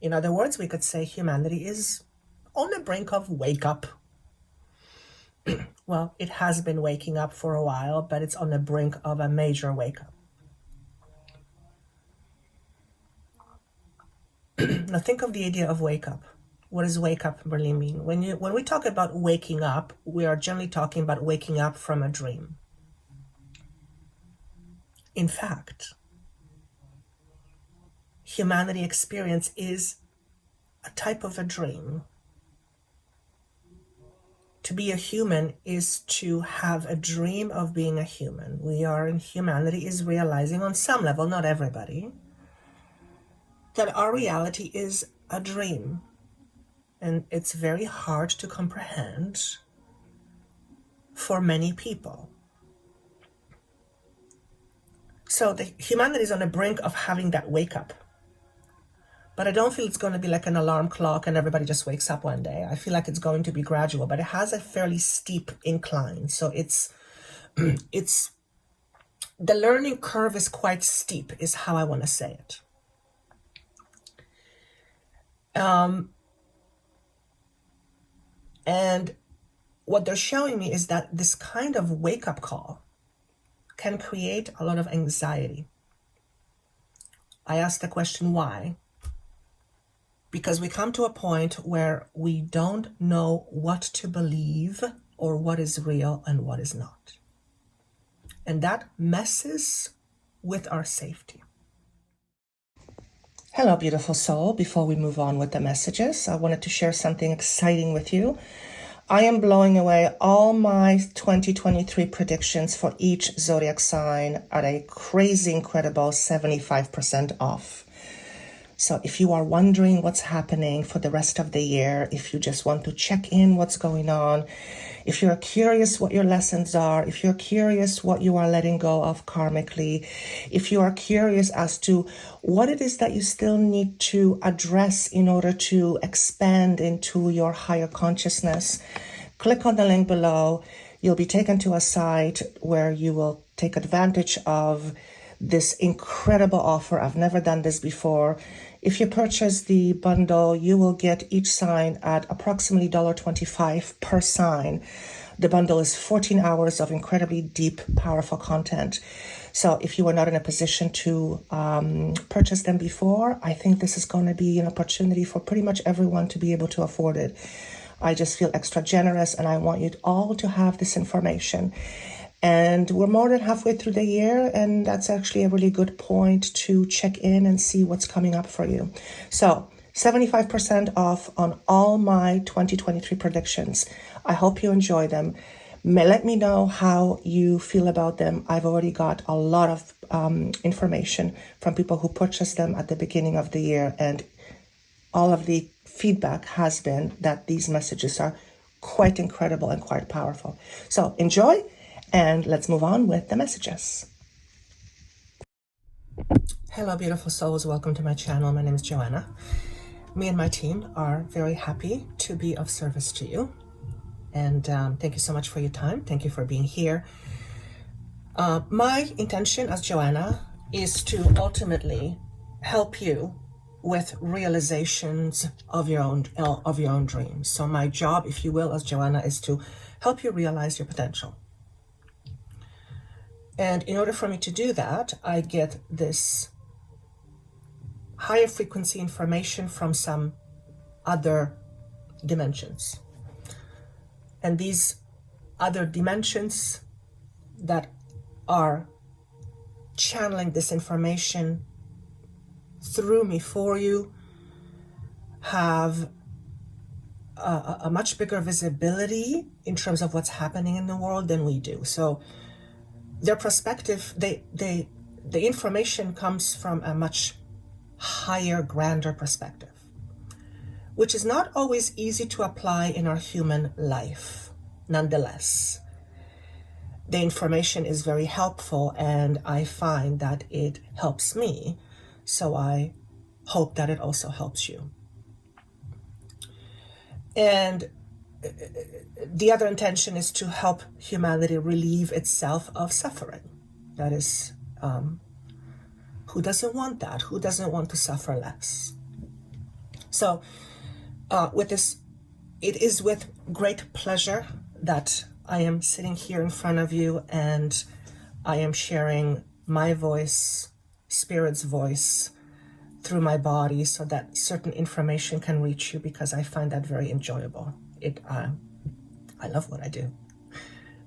In other words, we could say humanity is on the brink of wake up. Well, it has been waking up for a while, but it's on the brink of a major wake up. Now think of the idea of wake up. What does wake up really mean? When we talk about waking up, we are generally talking about waking up from a dream. In fact, humanity experience is a type of a dream. To be a human is to have a dream of being a human. We are in humanity is realizing on some level, not everybody, that our reality is a dream. And it's very hard to comprehend for many people. So the humanity is on the brink of having that wake up. But I don't feel it's going to be like an alarm clock and everybody just wakes up one day. I feel like it's going to be gradual, but it has a fairly steep incline. So it's the learning curve is quite steep, is how I want to say it. And what they're showing me is that this kind of wake-up call can create a lot of anxiety. I asked the question, why? Because we come to a point where we don't know what to believe or what is real and what is not. And that messes with our safety. Hello, beautiful soul. Before we move on with the messages, I wanted to share something exciting with you. I am blowing away all my 2023 predictions for each zodiac sign at a crazy, incredible 75% off. So if you are wondering what's happening for the rest of the year, if you just want to check in what's going on, if you're curious what your lessons are, if you're curious what you are letting go of karmically, if you are curious as to what it is that you still need to address in order to expand into your higher consciousness, click on the link below. You'll be taken to a site where you will take advantage of this incredible offer. I've never done this before. If you purchase the bundle, you will get each sign at approximately $1.25 per sign. The bundle is 14 hours of incredibly deep, powerful content. So if you were not in a position to purchase them before, I think this is going to be an opportunity for pretty much everyone to be able to afford it. I just feel extra generous and I want you all to have this information. And we're more than halfway through the year, and that's actually a really good point to check in and see what's coming up for you. So 75% off on all my 2023 predictions. I hope you enjoy them. Let me know how you feel about them. I've already got a lot of information from people who purchased them at the beginning of the year, and all of the feedback has been that these messages are quite incredible and quite powerful. So enjoy. And let's move on with the messages. Hello, beautiful souls. Welcome to my channel. My name is Joanna. Me and my team are very happy to be of service to you. And thank you so much for your time. Thank you for being here. My intention as Joanna is to ultimately help you with realizations of your own dreams. So my job, if you will, as Joanna, is to help you realize your potential. And in order for me to do that, I get this higher frequency information from some other dimensions. And these other dimensions that are channeling this information through me for you have a much bigger visibility in terms of what's happening in the world than we do. So their perspective, the information comes from a much higher, grander perspective, which is not always easy to apply in our human life. Nonetheless, the information is very helpful, and I find that it helps me. So I hope that it also helps you. And the other intention is to help humanity relieve itself of suffering. That is, who doesn't want that? Who doesn't want to suffer less? So with this, it is with great pleasure that I am sitting here in front of you and I am sharing my voice, Spirit's voice, through my body so that certain information can reach you, because I find that very enjoyable. I love what I do.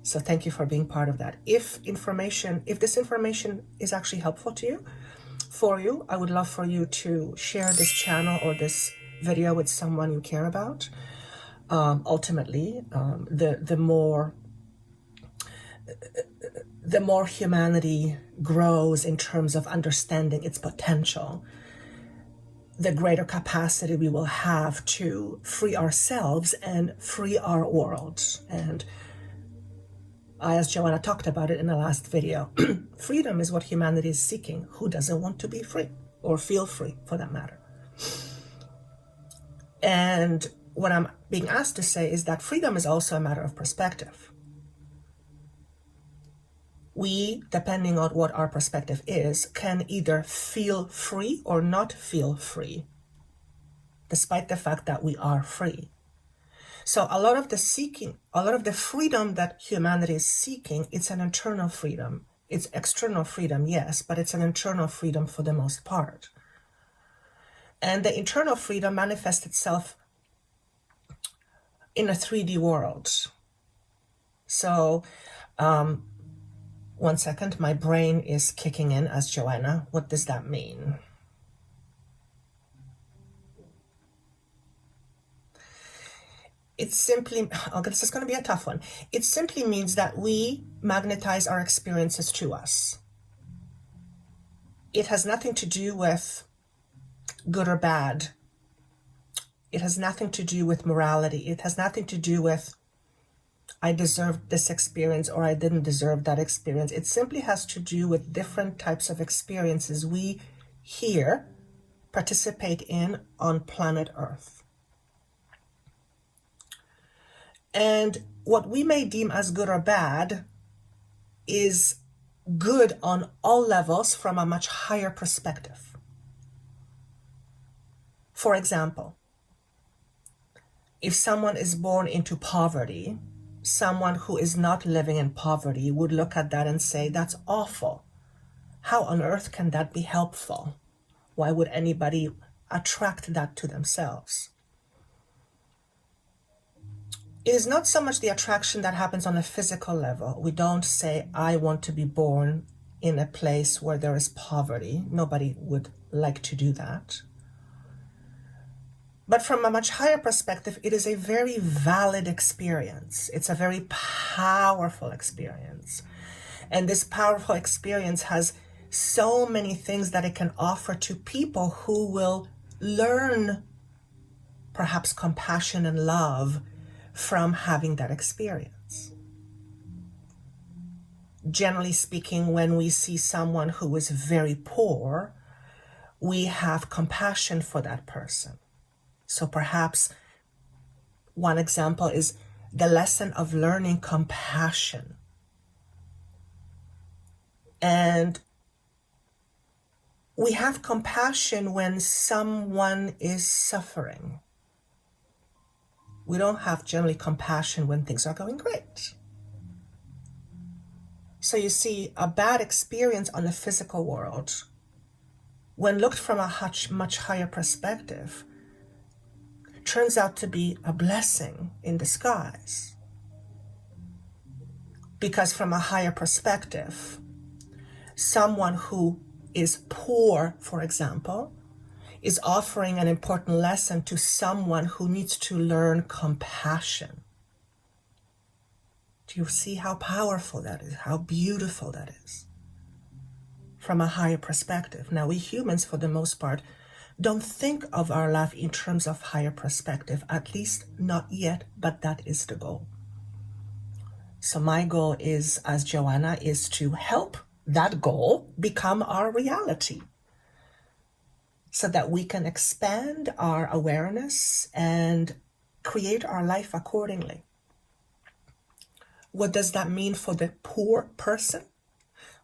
So thank you for being part of that. If this information is actually helpful to you, I would love for you to share this channel or this video with someone you care about. Ultimately, the more humanity grows in terms of understanding its potential, the greater capacity we will have to free ourselves and free our world. And as Joanna talked about it in the last video, freedom is what humanity is seeking. Who doesn't want to be free or feel free, for that matter? And what I'm being asked to say is that freedom is also a matter of perspective. We, depending on what our perspective is, can either feel free or not feel free, despite the fact that we are free. So a lot of the freedom that humanity is seeking, it's an internal freedom. It's external freedom, yes, but it's an internal freedom for the most part. And the internal freedom manifests itself in a 3D world. So, one second, my brain is kicking in as Joanna. What does that mean? It's simply, this is going to be a tough one. It simply means that we magnetize our experiences to us. It has nothing to do with good or bad. It has nothing to do with morality. It has nothing to do with I deserved this experience or I didn't deserve that experience. It simply has to do with different types of experiences we here participate in on planet Earth. And what we may deem as good or bad is good on all levels from a much higher perspective. For example, if someone is born into poverty, someone who is not living in poverty would look at that and say, that's awful. How on earth can that be helpful? Why would anybody attract that to themselves? It is not so much the attraction that happens on a physical level. We don't say, I want to be born in a place where there is poverty. Nobody would like to do that. But from a much higher perspective, it is a very valid experience. It's a very powerful experience. And this powerful experience has so many things that it can offer to people who will learn perhaps compassion and love from having that experience. Generally speaking, when we see someone who is very poor, we have compassion for that person. So perhaps one example is the lesson of learning compassion. And we have compassion when someone is suffering. We don't have generally compassion when things are going great. So you see, a bad experience on the physical world, when looked from a much higher perspective, turns out to be a blessing in disguise. Because from a higher perspective, someone who is poor, for example, is offering an important lesson to someone who needs to learn compassion. Do you see how powerful that is? How beautiful that is? From a higher perspective. Now, we humans, for the most part, don't think of our life in terms of higher perspective, at least not yet, but that is the goal. So my goal is, as Joanna, is to help that goal become our reality so that we can expand our awareness and create our life accordingly. What does that mean for the poor person?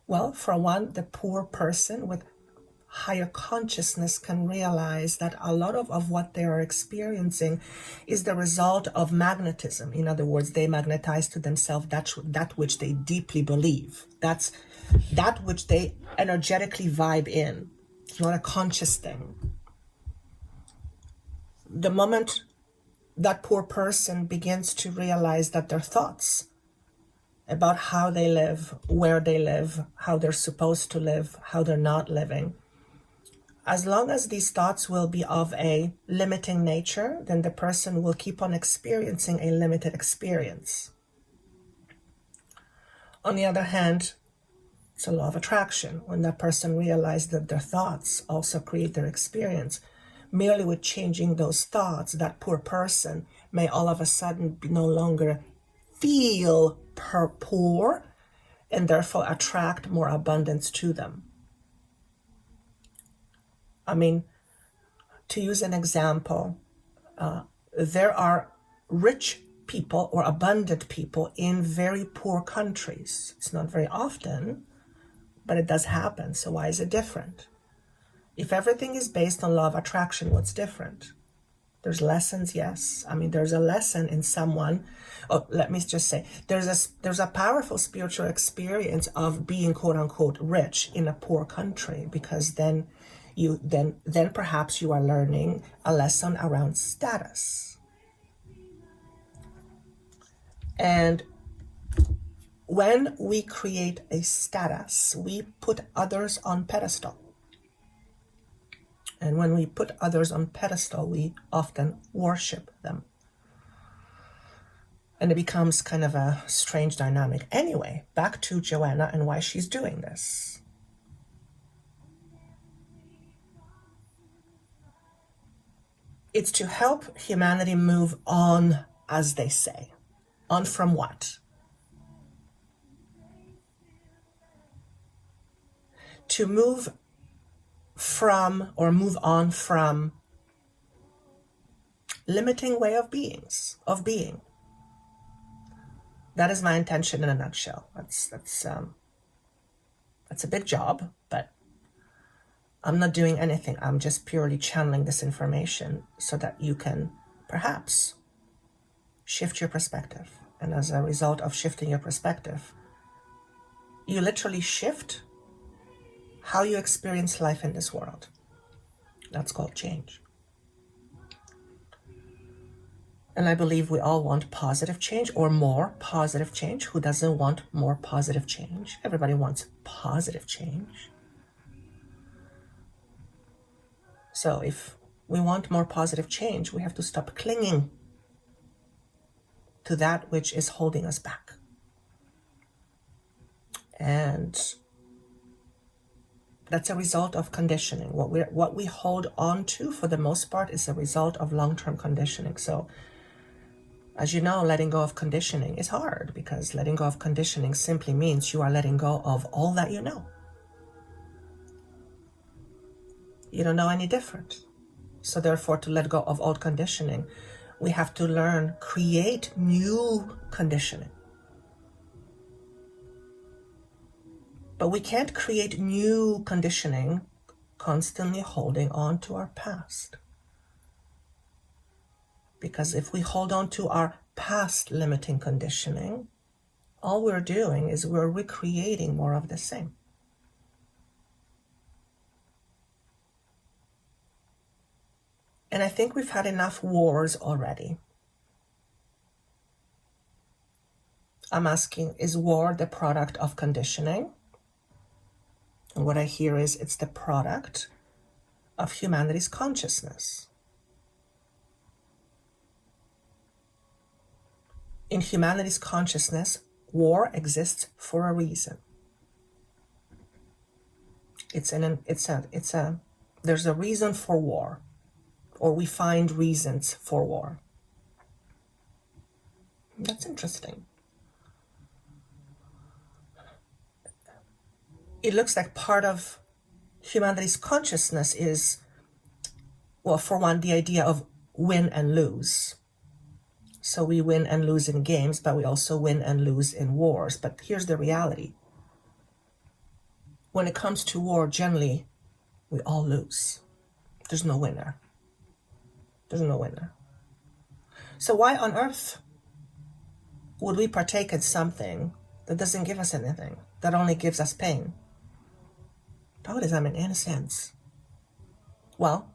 Well, for one, the poor person with higher consciousness can realize that a lot of what they are experiencing is the result of magnetism. In other words, they magnetize to themselves that which they deeply believe. That's that which they energetically vibe in. It's not a conscious thing. The moment that poor person begins to realize that their thoughts about how they live, where they live, how they're supposed to live, how they're not living, as long as these thoughts will be of a limiting nature, then the person will keep on experiencing a limited experience. On the other hand, it's a law of attraction. When that person realizes that their thoughts also create their experience, merely with changing those thoughts, that poor person may all of a sudden no longer feel poor and therefore attract more abundance to them. I mean, to use an example, there are rich people or abundant people in very poor countries. It's not very often, but it does happen. So why is it different? If everything is based on law of attraction, what's different? There's lessons, yes. I mean, there's a lesson in someone. Oh, let me just say, there's a powerful spiritual experience of being quote unquote rich in a poor country, because then perhaps you are learning a lesson around status. And when we create a status, we put others on pedestal. And when we put others on pedestal, we often worship them. And it becomes kind of a strange dynamic. Anyway, back to Joanna and why she's doing this. It's to help humanity move on, as they say. On from what? To move from or move on from limiting way of being. That is my intention in a nutshell. That's a big job, but I'm not doing anything. I'm just purely channeling this information so that you can perhaps shift your perspective. And as a result of shifting your perspective, you literally shift how you experience life in this world. That's called change. And I believe we all want positive change or more positive change. Who doesn't want more positive change? Everybody wants positive change. So if we want more positive change, we have to stop clinging to that which is holding us back. And that's a result of conditioning. What we hold on to, for the most part, is a result of long-term conditioning. So, as you know, letting go of conditioning is hard, because letting go of conditioning simply means you are letting go of all that you know. You don't know any different. So therefore, to let go of old conditioning, we have to create new conditioning. But we can't create new conditioning constantly holding on to our past. Because if we hold on to our past limiting conditioning, all we're doing is we're recreating more of the same. And I think we've had enough wars already. I'm asking, is war the product of conditioning? And what I hear is it's the product of humanity's consciousness. In humanity's consciousness, war exists for a reason. There's a reason for war, or we find reasons for war. That's interesting. It looks like part of humanity's consciousness is, well, for one, the idea of win and lose. So we win and lose in games, but we also win and lose in wars. But here's the reality. When it comes to war, generally, we all lose. There's no winner. There's no winner. So why on earth would we partake in something that doesn't give us anything, that only gives us pain? Taoism, in a sense. Well,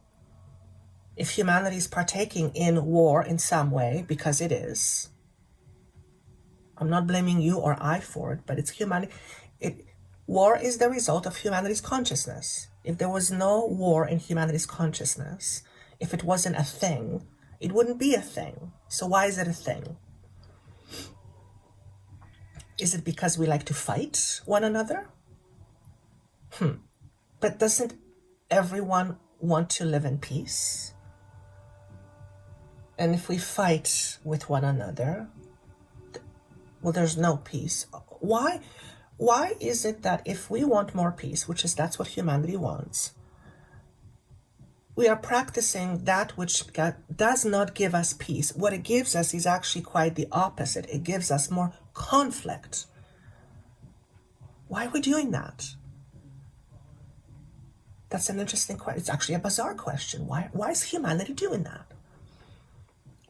if humanity is partaking in war in some way, because it is, I'm not blaming you or I for it, but it's humanity. War is the result of humanity's consciousness. If there was no war in humanity's consciousness, if it wasn't a thing, it wouldn't be a thing. So why is it a thing? Is it because we like to fight one another? But doesn't everyone want to live in peace? And if we fight with one another, well, there's no peace. Why is it that if we want more peace, that's what humanity wants, we are practicing that which does not give us peace? What it gives us is actually quite the opposite. It gives us more conflict. Why are we doing that? That's an interesting question. It's actually a bizarre question. Why is humanity doing that?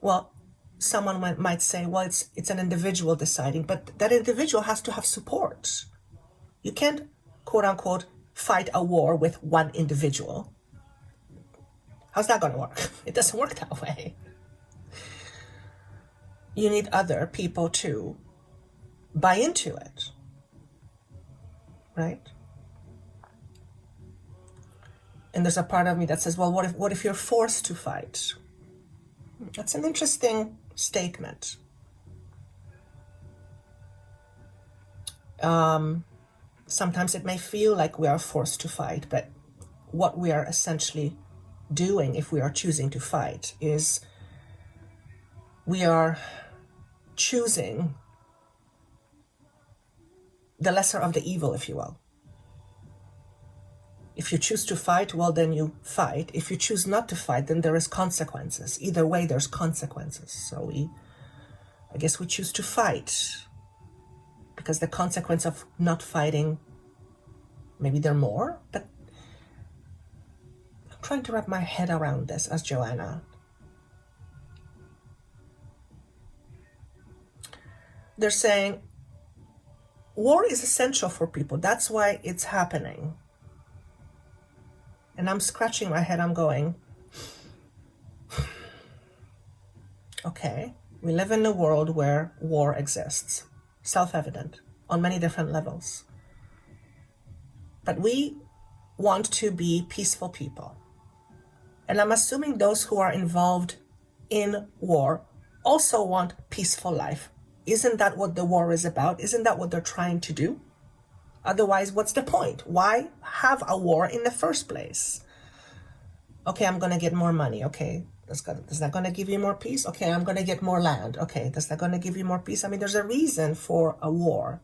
Well, someone might say, well, it's an individual deciding, but that individual has to have support. You can't, quote unquote, fight a war with one individual. How's that going to work? It doesn't work that way. You need other people to buy into it, right? And there's a part of me that says, well, what if you're forced to fight? That's an interesting statement. Sometimes it may feel like we are forced to fight, but what we are essentially doing if we are choosing to fight is we are choosing the lesser of the evil, if you will. If you choose to fight, well, then you fight. If you choose not to fight, then there is consequences. Either way, there's consequences. So I guess we choose to fight because the consequence of not fighting, maybe there are more, but I'm trying to wrap my head around this as Joanna. They're saying war is essential for people. That's why it's happening. And I'm scratching my head, I'm going, okay, we live in a world where war exists, self-evident, on many different levels. But we want to be peaceful people. And I'm assuming those who are involved in war also want peaceful life. Isn't that what the war is about? Isn't that what they're trying to do? Otherwise, what's the point? Why have a war in the first place? Okay, I'm going to get more money. Okay, is that going to give you more peace? Okay, I'm going to get more land. Okay, is that going to give you more peace? I mean, there's a reason for a war.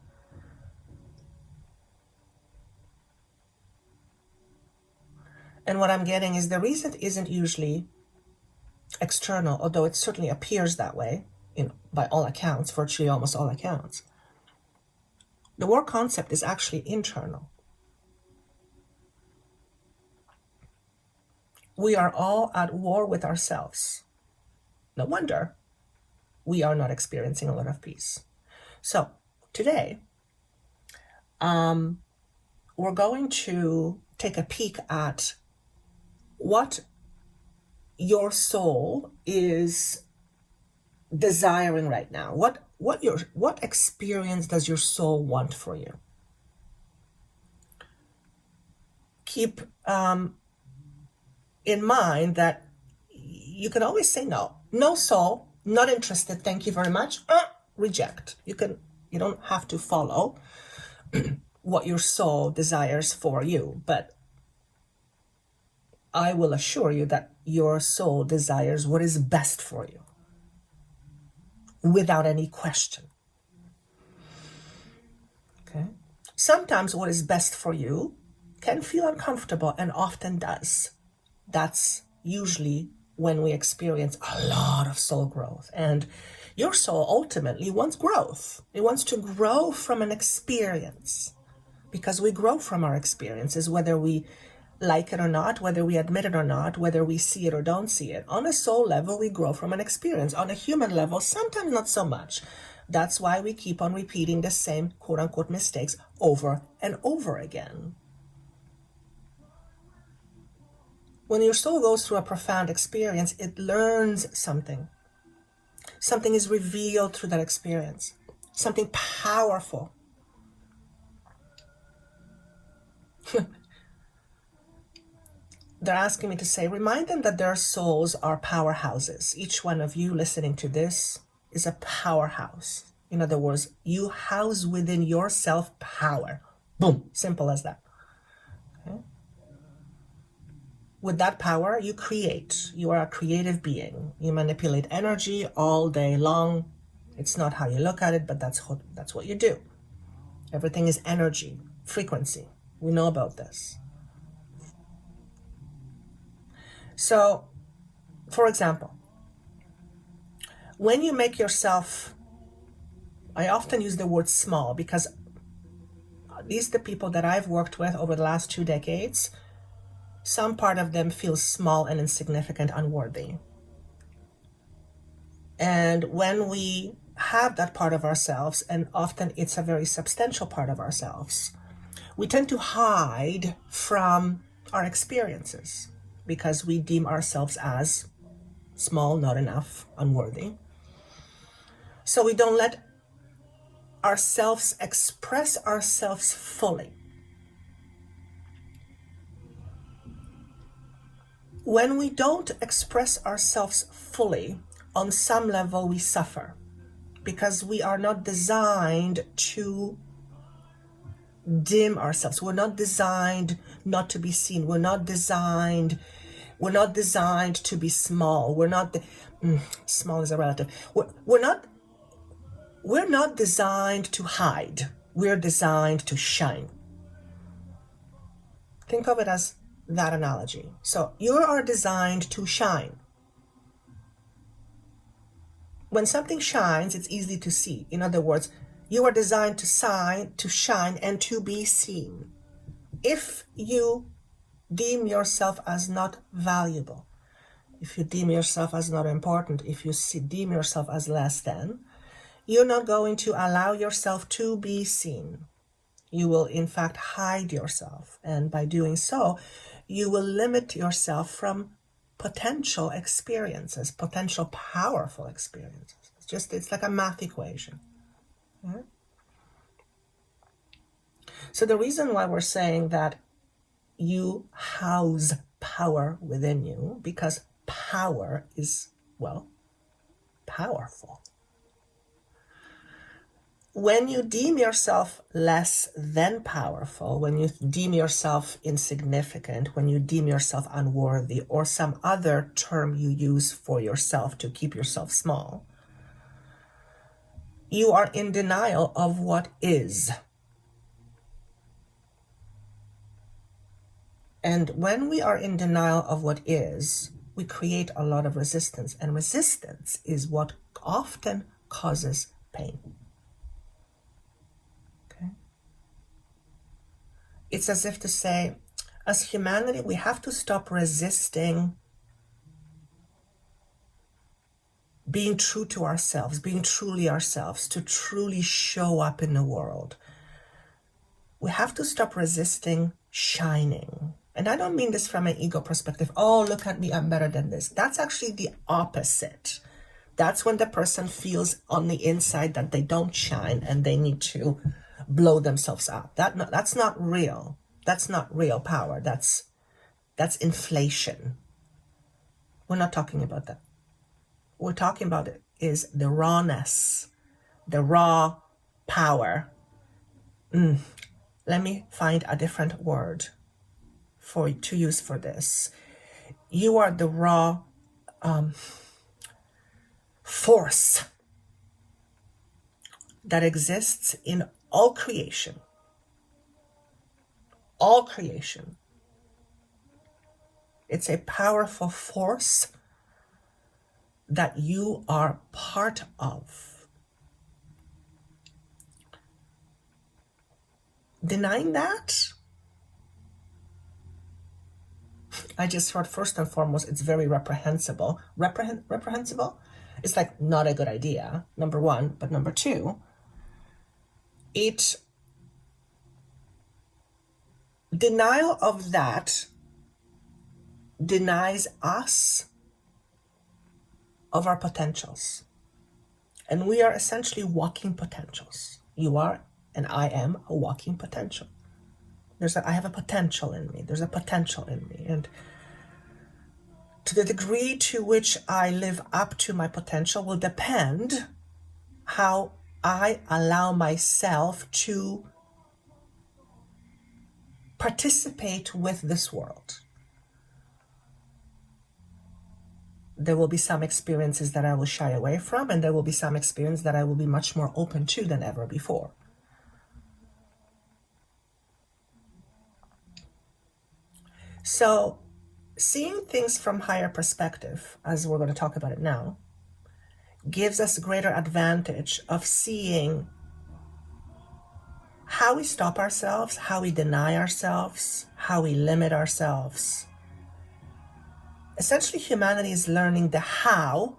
And what I'm getting is the reason isn't usually external, although it certainly appears that way by all accounts, virtually almost all accounts. The war concept is actually internal. We are all at war with ourselves. No wonder we are not experiencing a lot of peace. So today, we're going to take a peek at what your soul is desiring right now. What experience does your soul want for you? Keep in mind that you can always say no. No, soul, not interested, thank you very much. Reject. You don't have to follow what your soul desires for you, but I will assure you that your soul desires what is best for you, without any question. Okay. Sometimes what is best for you can feel uncomfortable and often does. That's usually when we experience a lot of soul growth. And your soul ultimately wants growth. It wants to grow from an experience, because we grow from our experiences, whether we like it or not, whether we admit it or not, whether we see it or don't see it. On a soul level, we grow from an experience. On a human level, sometimes not so much. That's why we keep on repeating the same quote-unquote mistakes over and over again. When your soul goes through a profound experience, it learns something. Something is revealed through that experience. Something powerful. They're asking me to say, remind them that their souls are powerhouses. Each one of you listening to this is a powerhouse. In other words, you house within yourself power. Boom, simple as that. Okay? With that power, you create. You are a creative being. You manipulate energy all day long. It's not how you look at it, but that's what you do. Everything is energy, frequency. We know about this. So, for example, when you make yourself, I often use the word small because these are the people that I've worked with over the last 2 decades. Some part of them feels small and insignificant, unworthy. And when we have that part of ourselves, and often it's a very substantial part of ourselves, we tend to hide from our experiences because we deem ourselves as small, not enough, unworthy. So we don't let ourselves express ourselves fully. When we don't express ourselves fully, on some level we suffer because we are not designed to dim ourselves. We're not designed not to be seen. We're not designed to be small. Small is a relative. We're not designed to hide. We're designed to shine. Think of it as that analogy. So you are designed to shine. When something shines, it's easy to see. In other words, you are designed to shine and to be seen. If you deem yourself as not valuable, if you deem yourself as not important, if you deem yourself as less than, you're not going to allow yourself to be seen. You will, in fact, hide yourself. And by doing so, you will limit yourself from potential experiences, potential powerful experiences. It's like a math equation. Yeah? So the reason why we're saying that you house power within you, because power is, powerful. When you deem yourself less than powerful, when you deem yourself insignificant, when you deem yourself unworthy, or some other term you use for yourself to keep yourself small, you are in denial of what is. And when we are in denial of what is, we create a lot of resistance. And resistance is what often causes pain. Okay? It's as if to say, as humanity, we have to stop resisting being true to ourselves, being truly ourselves, to truly show up in the world. We have to stop resisting shining. And I don't mean this from an ego perspective. Oh, look at me, I'm better than this. That's actually the opposite. That's when the person feels on the inside that they don't shine and they need to blow themselves up. That's not real. That's not real power. That's inflation. We're not talking about that. What we're talking about is the rawness, the raw power. Let me find a different word to use for this. You are the raw force that exists in all creation. All creation. It's a powerful force that you are part of. Denying that I just heard, first and foremost, it's very reprehensible. Reprehensible? It's like not a good idea, number one. But number two, it denial of that denies us of our potentials. And we are essentially walking potentials. You are, and I am a walking potential. I have a potential in me. There's a potential in me. And to the degree to which I live up to my potential will depend how I allow myself to participate with this world. There will be some experiences that I will shy away from, and there will be some experiences that I will be much more open to than ever before. So, seeing things from higher perspective, as we're going to talk about it now, gives us greater advantage of seeing how we stop ourselves, how we deny ourselves, how we limit ourselves. Essentially, humanity is learning the how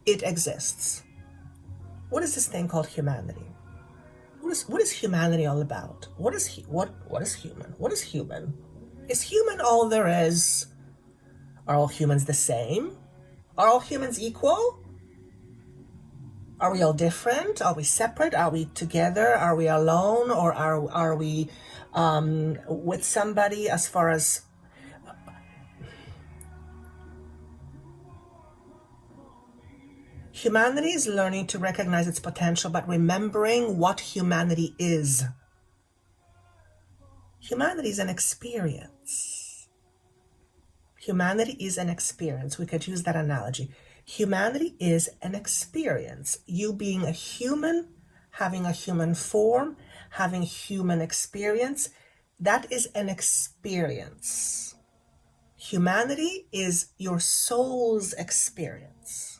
it exists. What is this thing called humanity? What is humanity all about? What is human? What is human? Is human all there is? Are all humans the same? Are all humans equal? Are we all different? Are we separate? Are we together? Are we alone? Or are we with somebody? As far as humanity is learning to recognize its potential, but remembering what humanity is. Humanity is an experience. Humanity is an experience. We could use that analogy. Humanity is an experience. You being a human, having a human form, having human experience, that is an experience. Humanity is your soul's experience.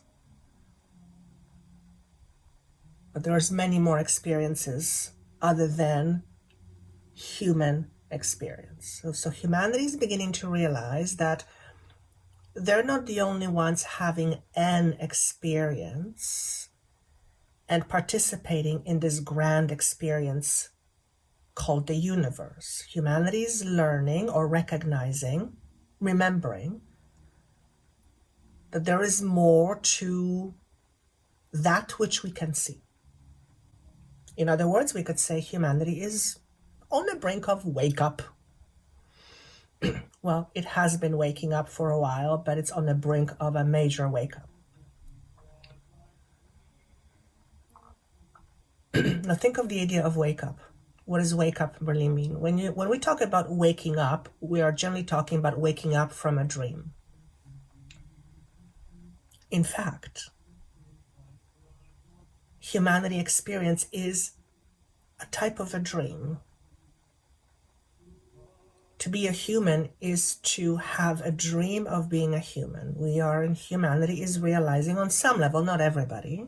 But there's many more experiences other than human experience. So humanity is beginning to realize that they're not the only ones having an experience and participating in this grand experience called the universe. Humanity is learning or recognizing, remembering that there is more to that which we can see. In other words, we could say humanity is on the brink of wake up. Well, it has been waking up for a while, but it's on the brink of a major wake up. Now think of the idea of wake up. What does wake up really mean? When we talk about waking up, we are generally talking about waking up from a dream. In fact, humanity experience is a type of a dream. To be a human is to have a dream of being a human. We are in humanity is realizing on some level, not everybody,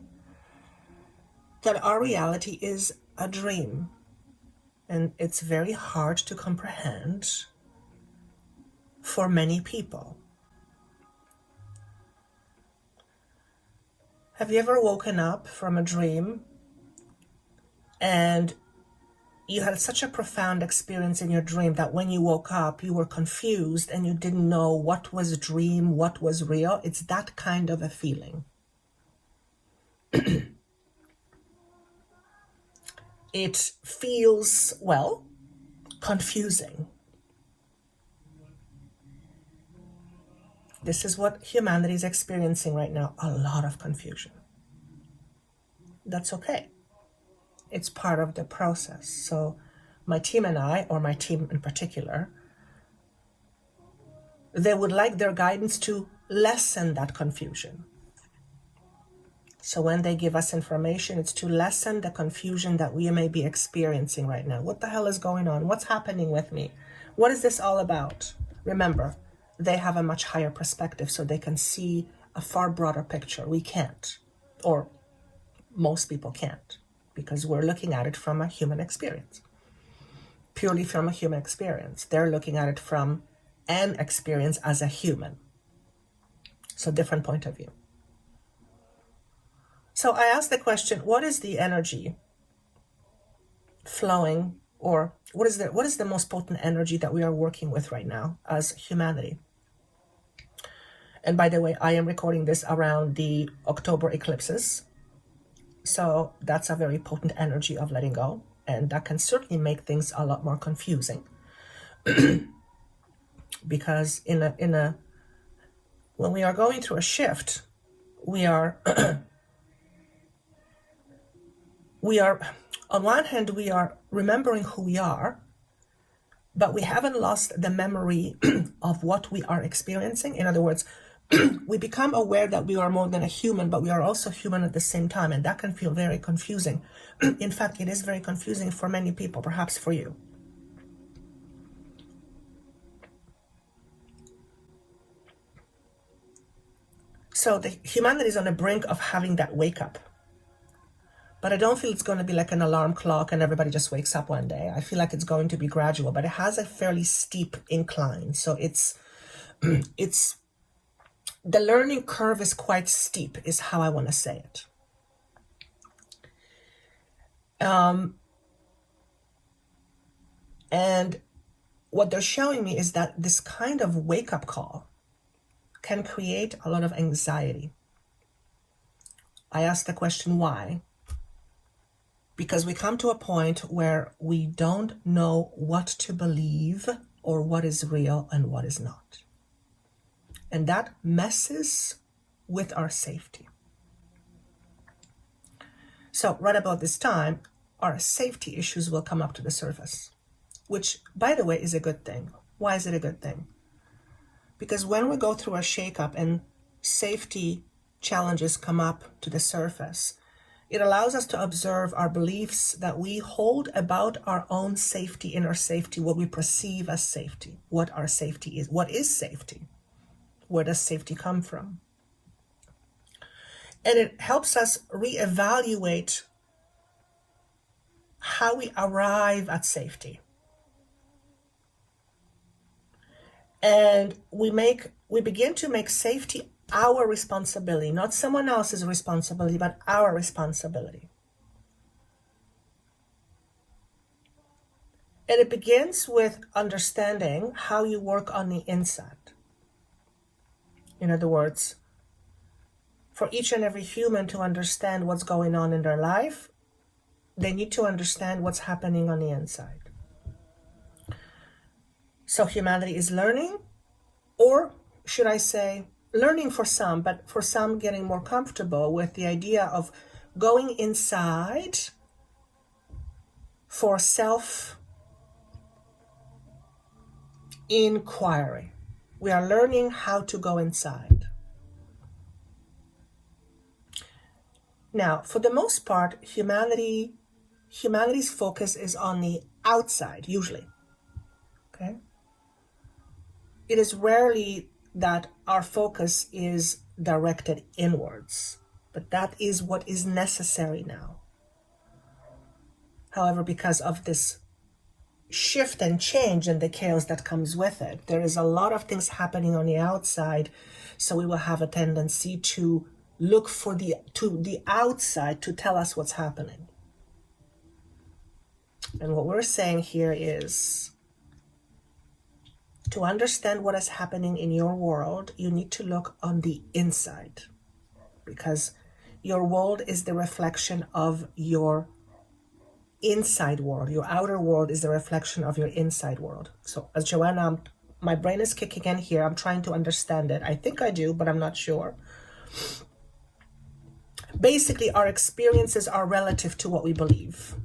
that our reality is a dream. And it's very hard to comprehend for many people. Have you ever woken up from a dream and you had such a profound experience in your dream that when you woke up, you were confused and you didn't know what was a dream, what was real? It's that kind of a feeling. It feels, well, confusing. This is what humanity is experiencing right now, a lot of confusion. That's okay. It's part of the process. So my team and I, or my team in particular, they would like their guidance to lessen that confusion. So when they give us information, it's to lessen the confusion that we may be experiencing right now. What the hell is going on? What's happening with me? What is this all about? Remember, they have a much higher perspective, so they can see a far broader picture. We can't, or most people can't, because we're looking at it from a human experience. purely from a human experience. They're looking at it from an experience as a human. So different point of view. So I asked the question, what is the energy flowing, or what is the most potent energy that we are working with right now as humanity? And by the way, I am recording this around the October eclipses. So that's a very potent energy of letting go. And that can certainly make things a lot more confusing. Because when we are going through a shift, we are on one hand, we are remembering who we are, but we haven't lost the memory of what we are experiencing. In other words, we become aware that we are more than a human, but we are also human at the same time, and that can feel very confusing. In fact, it is very confusing for many people, perhaps for you. So the humanity is on the brink of having that wake up. But I don't feel it's going to be like an alarm clock and everybody just wakes up one day. I feel like it's going to be gradual, but it has a fairly steep incline. So it's the learning curve is quite steep, is how I want to say it. And what they're showing me is that this kind of wake-up call can create a lot of anxiety. I asked the question, why? Because we come to a point where we don't know what to believe or what is real and what is not. And that messes with our safety. So right about this time, our safety issues will come up to the surface, which, by the way, is a good thing. Why is it a good thing? Because when we go through a shakeup and safety challenges come up to the surface, it allows us to observe our beliefs that we hold about our own safety, inner safety, what we perceive as safety, what our safety is. What is safety? Where does safety come from? And it helps us reevaluate how we arrive at safety. And we begin to make safety our responsibility, not someone else's responsibility, but our responsibility. And it begins with understanding how you work on the inside. In other words, for each and every human to understand what's going on in their life, they need to understand what's happening on the inside. So humanity is learning, or should I say, learning for some, but for some getting more comfortable with the idea of going inside for self-inquiry. We are learning how to go inside. Now, for the most part, humanity's focus is on the outside, usually. Okay? It is rarely that our focus is directed inwards, but that is what is necessary now. However, because of this shift and change and the chaos that comes with it, there is a lot of things happening on the outside, so we will have a tendency to look to the outside to tell us what's happening. And what we're saying here is, to understand what is happening in your world, you need to look on the inside, because your world is the reflection of your inside world. Your outer world is the reflection of your inside world. So as Joanna, my brain is kicking in here. I'm trying to understand it. I think I do, but I'm not sure. Basically, our experiences are relative to what we believe.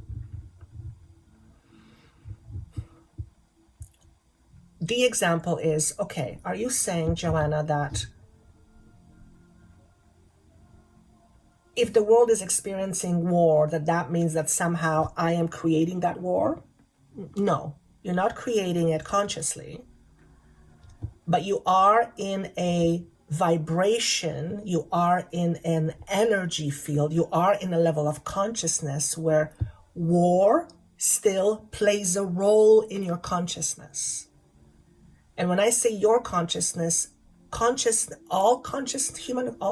The example is, okay, are you saying, Joanna, that if the world is experiencing war, that means that somehow I am creating that war? No, you're not creating it consciously, but you are in a vibration, you are in an energy field, you are in a level of consciousness where war still plays a role in your consciousness. And when I say your consciousness, all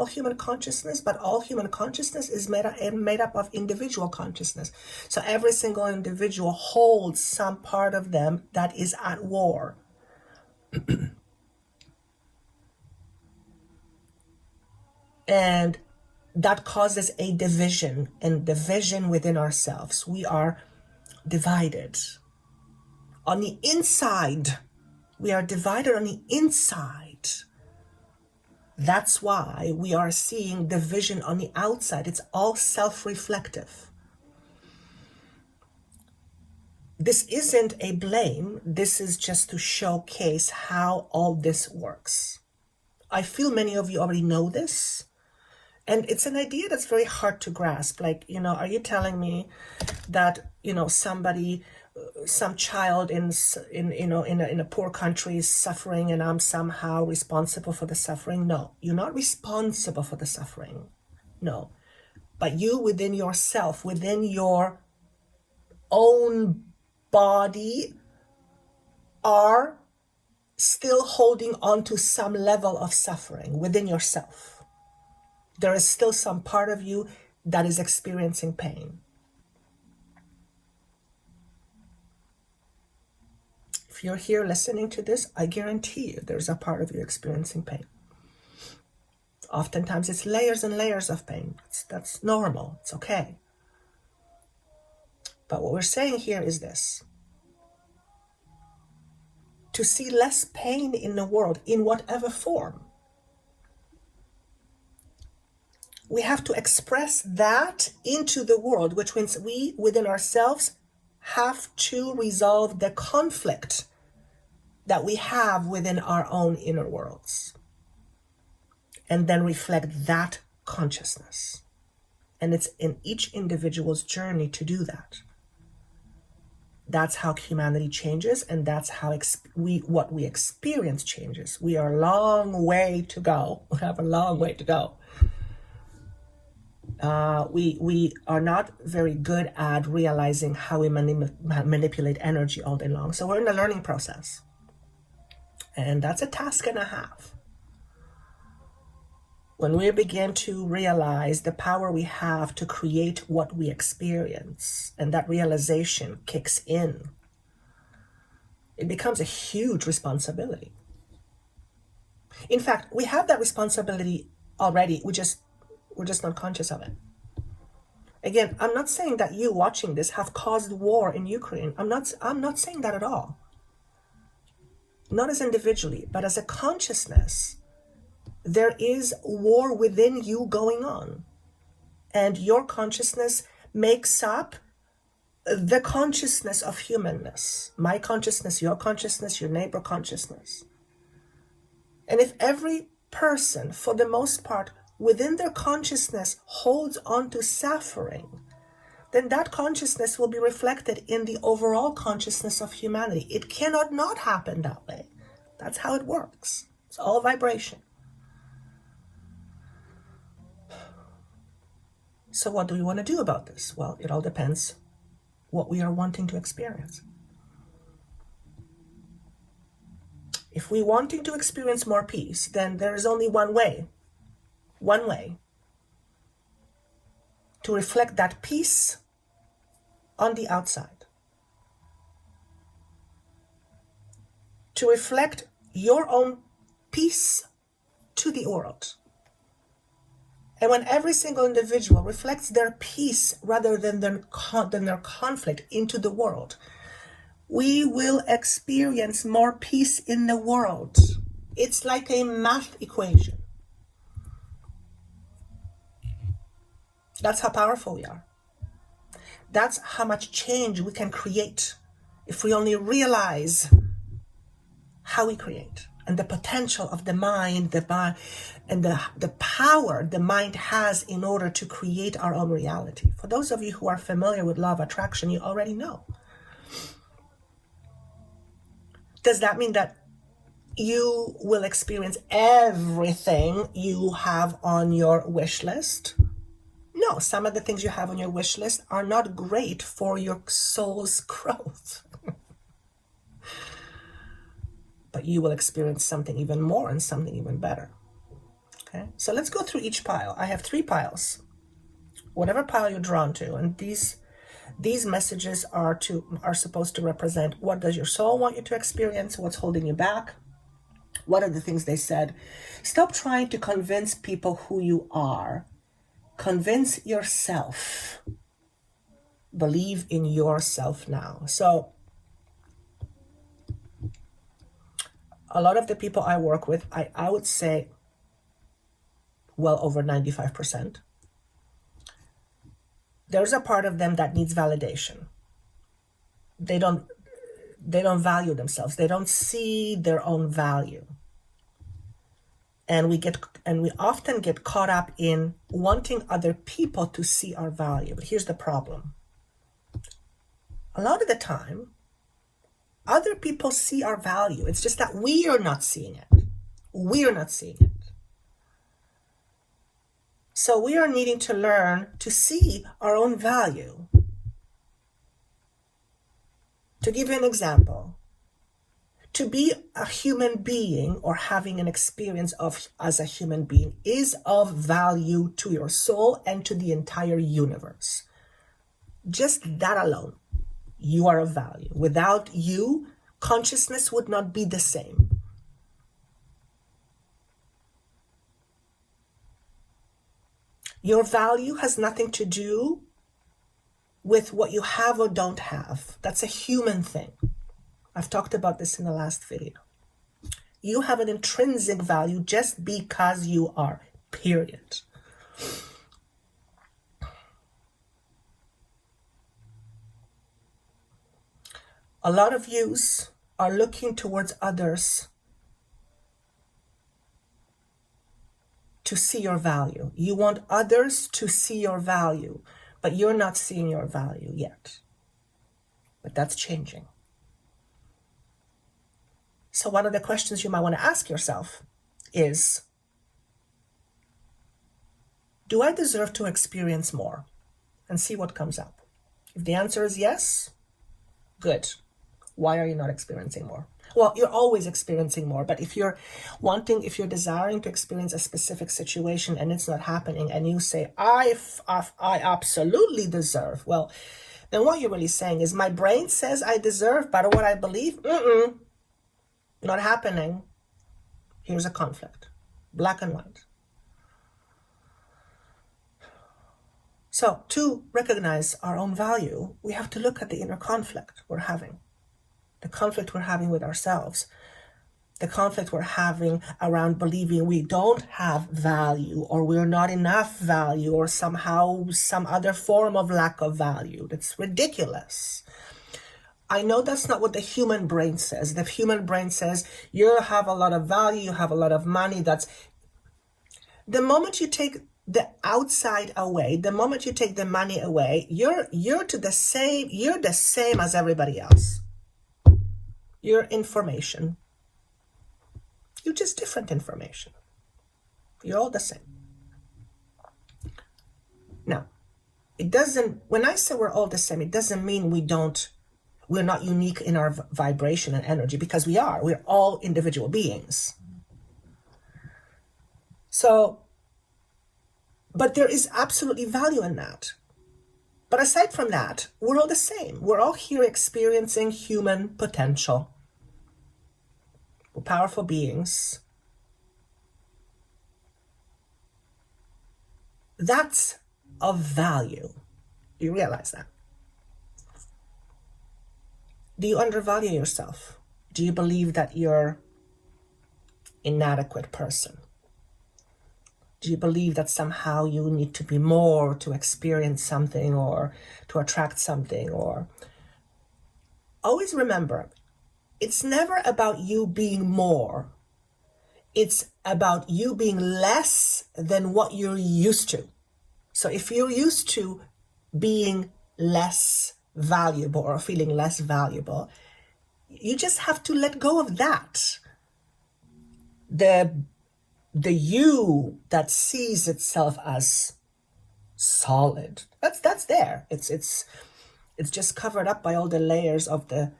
human consciousness, but all human consciousness is made up of individual consciousness. So every single individual holds some part of them that is at war. And that causes a division within ourselves. We are divided. On the inside, we are divided on the inside. That's why we are seeing division on the outside. It's all self-reflective. This isn't a blame. This is just to showcase how all this works. I feel many of you already know this. And it's an idea that's very hard to grasp. Like, are you telling me that, some child in a poor country is suffering and I'm somehow responsible for the suffering? No, you're not responsible for the suffering. No, but you within yourself, within your own body, are still holding on to some level of suffering within yourself. There is still some part of you that is experiencing pain. If you're here listening to this, I guarantee you there's a part of you experiencing pain. Oftentimes it's layers and layers of pain. That's normal. It's okay. But what we're saying here is this. To see less pain in the world, in whatever form, we have to express that into the world, which means we, within ourselves, have to resolve the conflict that we have within our own inner worlds, and then reflect that consciousness. And it's in each individual's journey to do that. That's how humanity changes, and that's how what we experience changes. We are a long way to go. We have a long way to go. We are not very good at realizing how we manipulate energy all day long. So we're in a learning process. And that's a task and a half. When we begin to realize the power we have to create what we experience, and that realization kicks in, it becomes a huge responsibility. In fact, we have that responsibility already. We're just not conscious of it. Again, I'm not saying that you watching this have caused war in Ukraine. I'm not saying that at all. Not as individually, but as a consciousness. There is war within you going on. And your consciousness makes up the consciousness of humanness. My consciousness, your neighbor consciousness. And if every person, for the most part, within their consciousness holds on to suffering, then that consciousness will be reflected in the overall consciousness of humanity. It cannot not happen that way. That's how it works. It's all vibration. So what do we want to do about this? Well, it all depends what we are wanting to experience. If we're wanting to experience more peace, then there is only one way to reflect that peace on the outside. To reflect your own peace to the world. And when every single individual reflects their peace rather than their conflict into the world, we will experience more peace in the world. It's like a math equation. That's how powerful we are. That's how much change we can create if we only realize how we create and the potential of the mind, and the power the mind has in order to create our own reality. For those of you who are familiar with law of attraction, you already know. Does that mean that you will experience everything you have on your wish list? no, some of the things you have on your wish list are not great for your soul's growth. But you will experience something even more and something even better. Okay, so let's go through each pile. I have 3 piles. Whatever pile you're drawn to, and these messages are supposed to represent what does your soul want you to experience, what's holding you back, what are the things they said. Stop trying to convince people who you are. Convince yourself. Believe in yourself now. So a lot of the people I work with, I would say well over 95%. There's a part of them that needs validation. They don't value themselves. They don't see their own value. And we often get caught up in wanting other people to see our value. But here's the problem. A lot of the time, other people see our value. It's just that we are not seeing it. We are not seeing it. So we are needing to learn to see our own value. To give you an example, to be a human being or having an experience as a human being is of value to your soul and to the entire universe. Just that alone, you are of value. Without you, consciousness would not be the same. Your value has nothing to do with what you have or don't have. That's a human thing. I've talked about this in the last video. You have an intrinsic value just because you are, period. A lot of yous are looking towards others to see your value. You want others to see your value, but you're not seeing your value yet. But that's changing. So one of the questions you might want to ask yourself is, do I deserve to experience more? And see what comes up. If the answer is yes, good. Why are you not experiencing more? Well, you're always experiencing more, but if you're desiring to experience a specific situation and it's not happening, and you say, I absolutely deserve, well, then what you're really saying is, my brain says I deserve, but what I believe, not happening. Here's a conflict, black and white. So to recognize our own value, we have to look at the inner conflict we're having. The conflict we're having with ourselves, the conflict we're having around believing we don't have value, or we're not enough value, or somehow some other form of lack of value. That's ridiculous. I know that's not what the human brain says. The human brain says you have a lot of value, you have a lot of money. That's the moment you take the outside away, the moment you take the money away, you're the same as everybody else. Your information. You're just different information. You're all the same. Now, when I say we're all the same, it doesn't mean we're not unique in our vibration and energy, because we are. We're all individual beings. So, but there is absolutely value in that. But aside from that, we're all the same. We're all here experiencing human potential. We're powerful beings. That's of value. Do you realize that? Do you undervalue yourself? Do you believe that you're an inadequate person? Do you believe that somehow you need to be more to experience something or to attract something? Or always remember, it's never about you being more. It's about you being less than what you're used to. So if you're used to being less valuable or feeling less valuable, you just have to let go of that. The you that sees itself as solid. That's there. It's just covered up by all the layers of the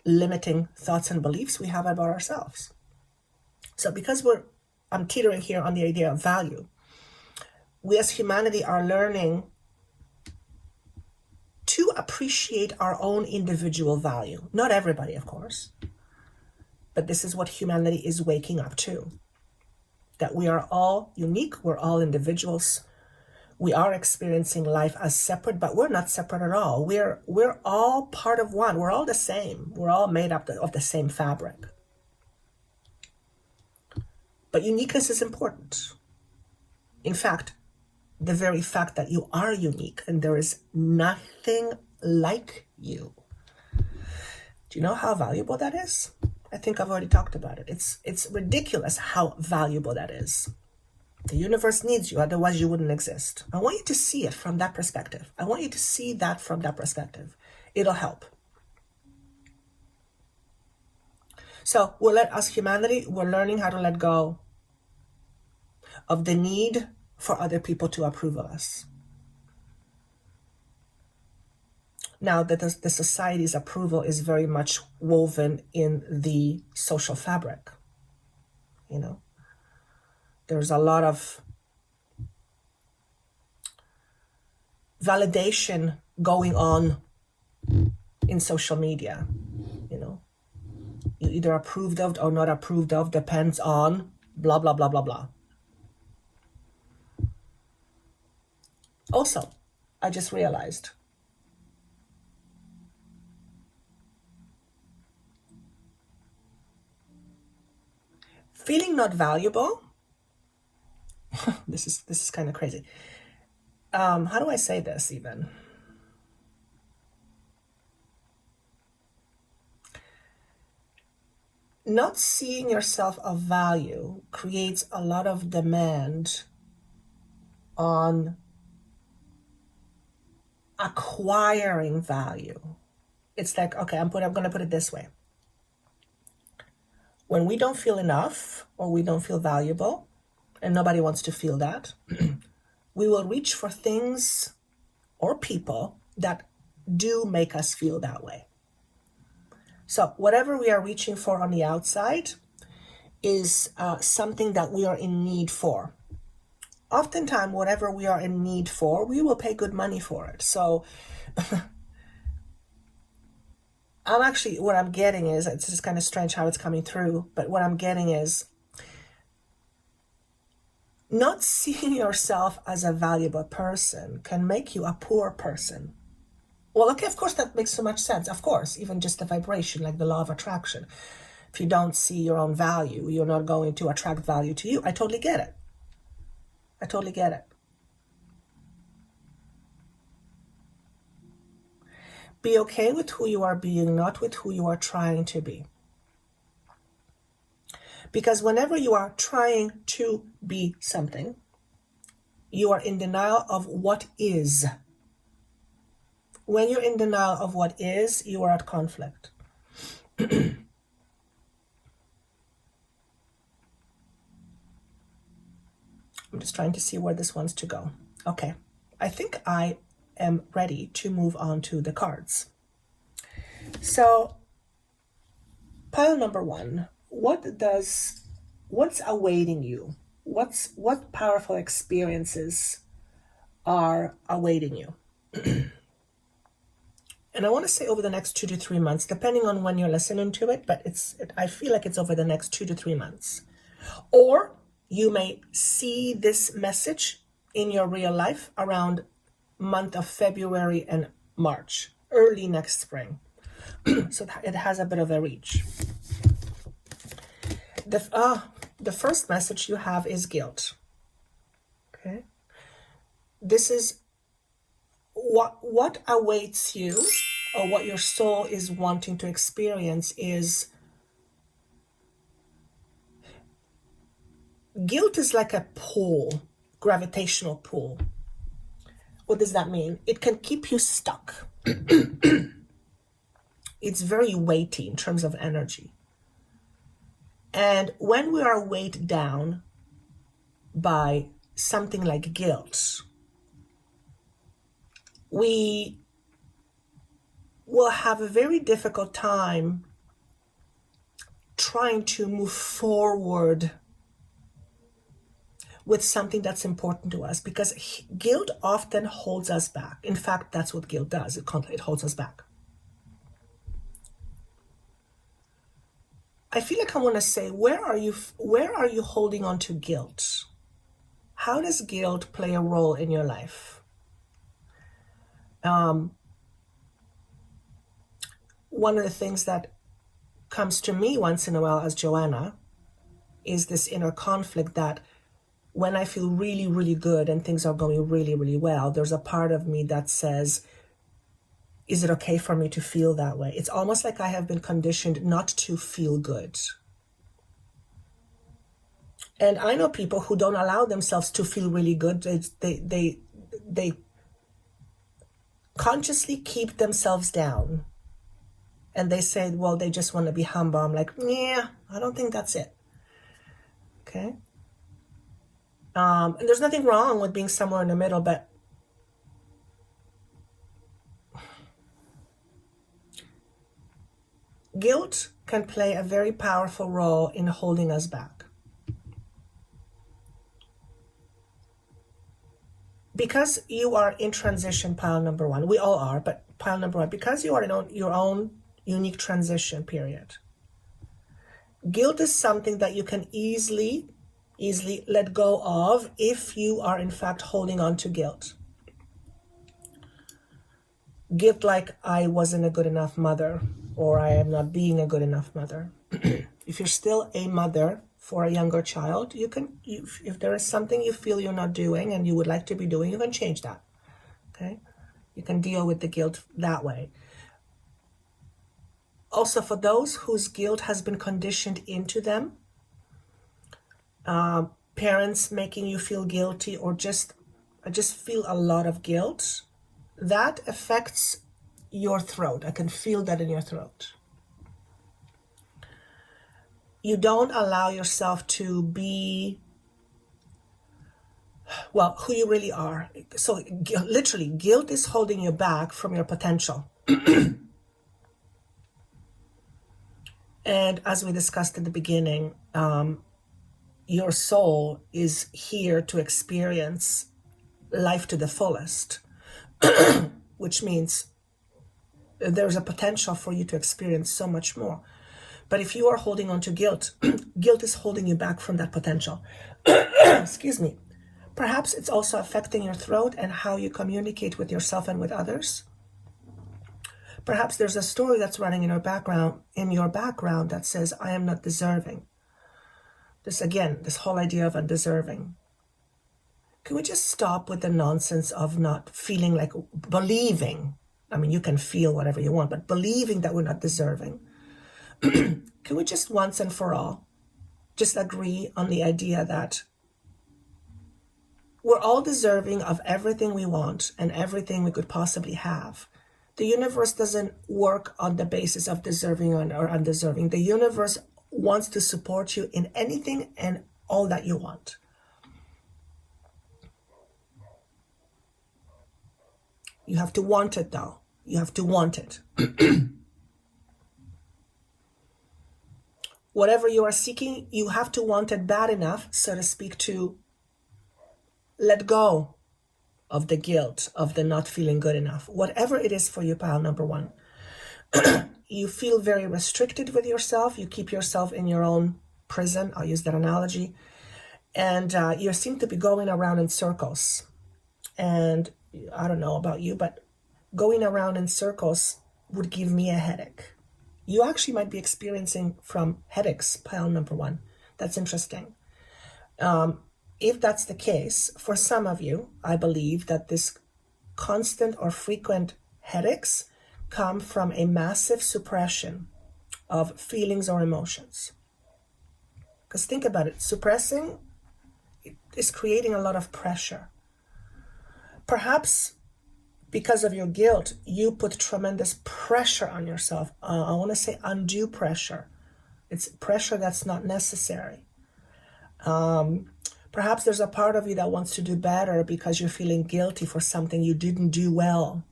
limiting thoughts and beliefs we have about ourselves. So because I'm teetering here on the idea of value, we as humanity are learning to appreciate our own individual value. Not everybody, of course, but this is what humanity is waking up to. That we are all unique, we're all individuals. We are experiencing life as separate, but we're not separate at all. We're all part of one. We're all the same. We're all made up of the same fabric. But uniqueness is important. In fact, the very fact that you are unique and there is nothing like you. Do you know how valuable that is? I think I've already talked about it. It's ridiculous how valuable that is. The universe needs you, otherwise you wouldn't exist. I want you to see it from that perspective. I want you to see that from that perspective. It'll help. So as humanity, we're learning how to let go of the need for other people to approve of us. Now that the society's approval is very much woven in the social fabric, there's a lot of validation going on in social media. You're either approved of or not approved of, depends on blah, blah, blah, blah, blah. Also, I just realized feeling not valuable. This is kind of crazy. How do I say this even? Not seeing yourself of value creates a lot of demand on acquiring value. It's like, okay, I'm going to put it this way. When we don't feel enough or we don't feel valuable, and nobody wants to feel that, we will reach for things or people that do make us feel that way. So whatever we are reaching for on the outside is something that we are in need for. Oftentimes, whatever we are in need for, we will pay good money for it. So what I'm getting is, it's just kind of strange how it's coming through, but what I'm getting is not seeing yourself as a valuable person can make you a poor person. Well, okay, of course, that makes so much sense. Of course, even just the vibration, like the law of attraction. If you don't see your own value, you're not going to attract value to you. I totally get it. Be okay with who you are being, not with who you are trying to be. Because whenever you are trying to be something, you are in denial of what is. When you're in denial of what is, you are at conflict. I'm just trying to see where this wants to go. Okay, I think I am ready to move on to the cards. So, pile number one, what's awaiting you? What powerful experiences are awaiting you? And I want to say over the next 2 to 3 months, depending on when you're listening to it, but I feel like it's over the next 2 to 3 months. Or you may see this message in your real life around month of February and March, early next spring. So it has a bit of a reach. The first message you have is guilt. Okay. This is what awaits you, or what your soul is wanting to experience is guilt is like a pull, gravitational pull. What does that mean? It can keep you stuck. It's very weighty in terms of energy. And when we are weighed down by something like guilt, we will have a very difficult time trying to move forward with something that's important to us, because guilt often holds us back. In fact, that's what guilt does. It holds us back. I feel like I want to say, where are you holding on to guilt? How does guilt play a role in your life? One of the things that comes to me once in a while as Joanna is this inner conflict that when I feel really, really good and things are going really, really well, there's a part of me that says, is it okay for me to feel that way? It's almost like I have been conditioned not to feel good. And I know people who don't allow themselves to feel really good. They consciously keep themselves down. And they say, well, they just want to be humble. I'm like, yeah, I don't think that's it. Okay. And there's nothing wrong with being somewhere in the middle, but guilt can play a very powerful role in holding us back. Because you are in transition, pile number one, we all are, but pile number one, because you are in your own unique transition period, guilt is something that you can easily let go of if you are in fact holding on to guilt. Guilt like I wasn't a good enough mother, or I am not being a good enough mother. If you're still a mother for a younger child, if there is something you feel you're not doing and you would like to be doing, you can change that. Okay? You can deal with the guilt that way. Also, for those whose guilt has been conditioned into them, parents making you feel guilty, or just feel a lot of guilt, that affects your throat. I can feel that in your throat. You don't allow yourself to be, well, who you really are. So literally, guilt is holding you back from your potential. And as we discussed at the beginning, your soul is here to experience life to the fullest, which means there's a potential for you to experience so much more. But if you are holding on to guilt, guilt is holding you back from that potential. Excuse me. Perhaps it's also affecting your throat and how you communicate with yourself and with others. Perhaps there's a story that's running in your background that says, I am not deserving. This whole idea of undeserving. Can we just stop with the nonsense of not feeling like, believing? I mean, you can feel whatever you want, but believing that we're not deserving. Can we just once and for all just agree on the idea that we're all deserving of everything we want and everything we could possibly have? The universe doesn't work on the basis of deserving or undeserving. The universe wants to support you in anything and all that you want. You have to want it, though. You have to want it. Whatever you are seeking, you have to want it bad enough, so to speak, to let go of the guilt of the not feeling good enough. Whatever it is for you, pile number one. You feel very restricted with yourself. You keep yourself in your own prison. I'll use that analogy. And you seem to be going around in circles. And I don't know about you, but going around in circles would give me a headache. You actually might be experiencing from headaches, pile number one. That's interesting. If that's the case, for some of you, I believe that this constant or frequent headaches come from a massive suppression of feelings or emotions. Because think about it, suppressing is creating a lot of pressure. Perhaps because of your guilt, you put tremendous pressure on yourself. I want to say undue pressure. It's pressure that's not necessary. Perhaps there's a part of you that wants to do better because you're feeling guilty for something you didn't do well.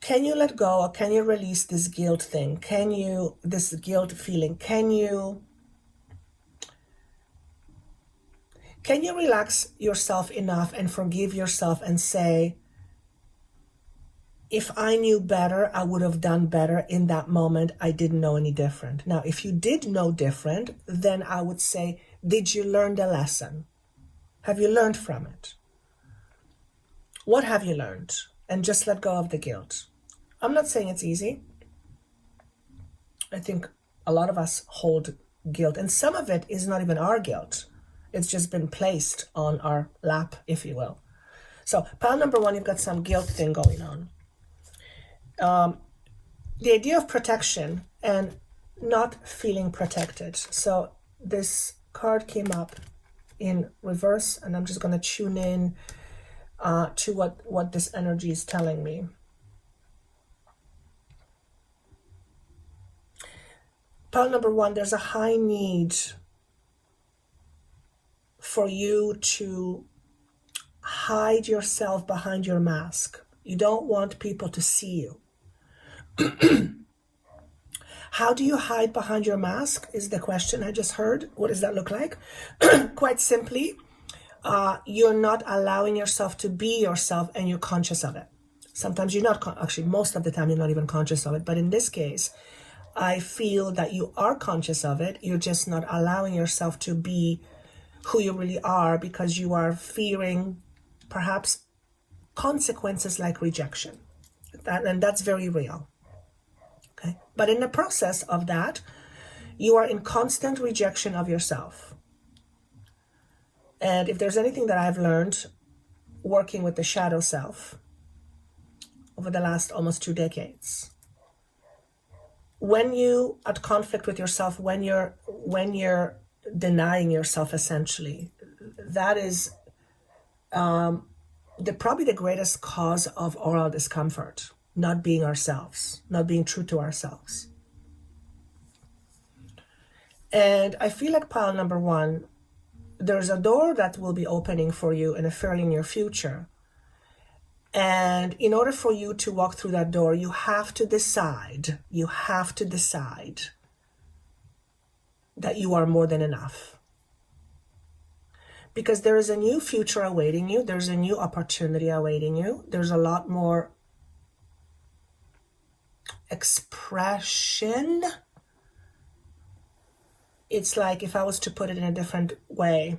Can you let go, or can you release this guilt thing? This guilt feeling, can you relax yourself enough and forgive yourself and say, if I knew better, I would have done better in that moment. I didn't know any different. Now, if you did know different, then I would say, did you learn the lesson? Have you learned from it? What have you learned? And just let go of the guilt. I'm not saying it's easy. I think a lot of us hold guilt, and some of it is not even our guilt. It's just been placed on our lap, if you will. So pile number one, you've got some guilt thing going on. The idea of protection and not feeling protected. So this card came up in reverse, and I'm just going to tune in to what this energy is telling me. Pile number one, there's a high need for you to hide yourself behind your mask. You don't want people to see you. How do you hide behind your mask is the question I just heard. What does that look like? Quite simply, you're not allowing yourself to be yourself, and you're conscious of it. Sometimes you're not, actually most of the time you're not even conscious of it. But in this case, I feel that you are conscious of it. You're just not allowing yourself to be who you really are because you are fearing perhaps consequences like rejection. And that's very real. Okay. But in the process of that, you are in constant rejection of yourself. And if there's anything that I've learned working with the shadow self over the last almost 2 decades, when you at conflict with yourself, when you're denying yourself, essentially, that is probably the greatest cause of oral discomfort. Not being ourselves, not being true to ourselves. And I feel like pile number one, there's a door that will be opening for you in a fairly near future. And in order for you to walk through that door, you have to decide that you are more than enough. Because there is a new future awaiting you. There's a new opportunity awaiting you. There's a lot more expression. It's like, if I was to put it in a different way,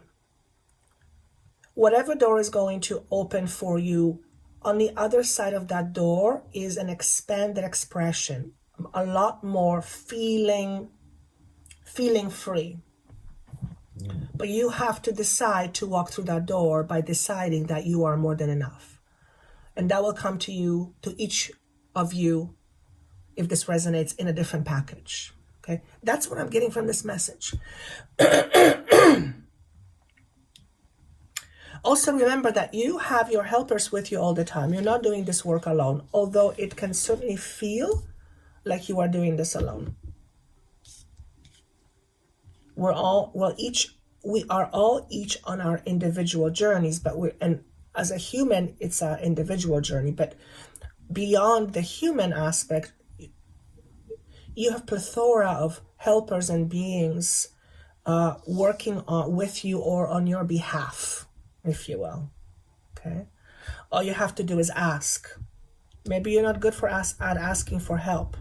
whatever door is going to open for you, on the other side of that door is an expanded expression, a lot more feeling free. But you have to decide to walk through that door by deciding that you are more than enough. And that will come to you, to each of you, if this resonates, in a different package. Okay, that's what I'm getting from this message. Also, remember that you have your helpers with you all the time. You're not doing this work alone, although it can certainly feel like you are doing this alone. We are all each on our individual journeys, and as a human, it's an individual journey. But beyond the human aspect, you have plethora of helpers and beings working with you or on your behalf, if you will. Okay, all you have to do is ask. Maybe you're not good at asking for help.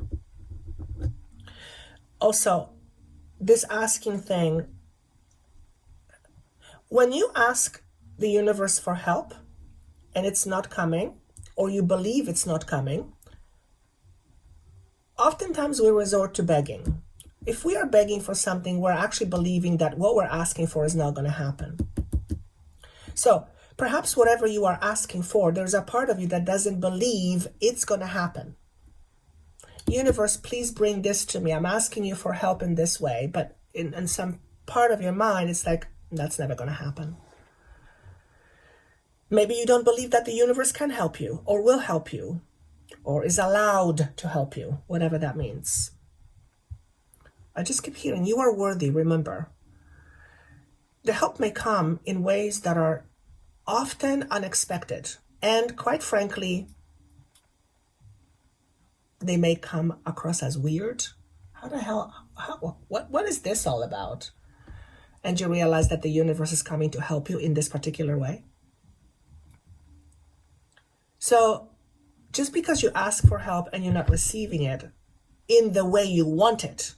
Also, this asking thing, when you ask the universe for help and it's not coming, or you believe it's not coming, oftentimes we resort to begging. If we are begging for something, we're actually believing that what we're asking for is not going to happen. So perhaps whatever you are asking for, there's a part of you that doesn't believe it's going to happen. Universe, please bring this to me. I'm asking you for help in this way. But in some part of your mind, it's like, that's never going to happen. Maybe you don't believe that the universe can help you or will help you, or is allowed to help you, whatever that means. I just keep hearing, you are worthy, remember. the help may come in ways that are often unexpected. And quite frankly, they may come across as weird. How the hell, what is this all about? And you realize that the universe is coming to help you in this particular way. So just because you ask for help and you're not receiving it in the way you want it,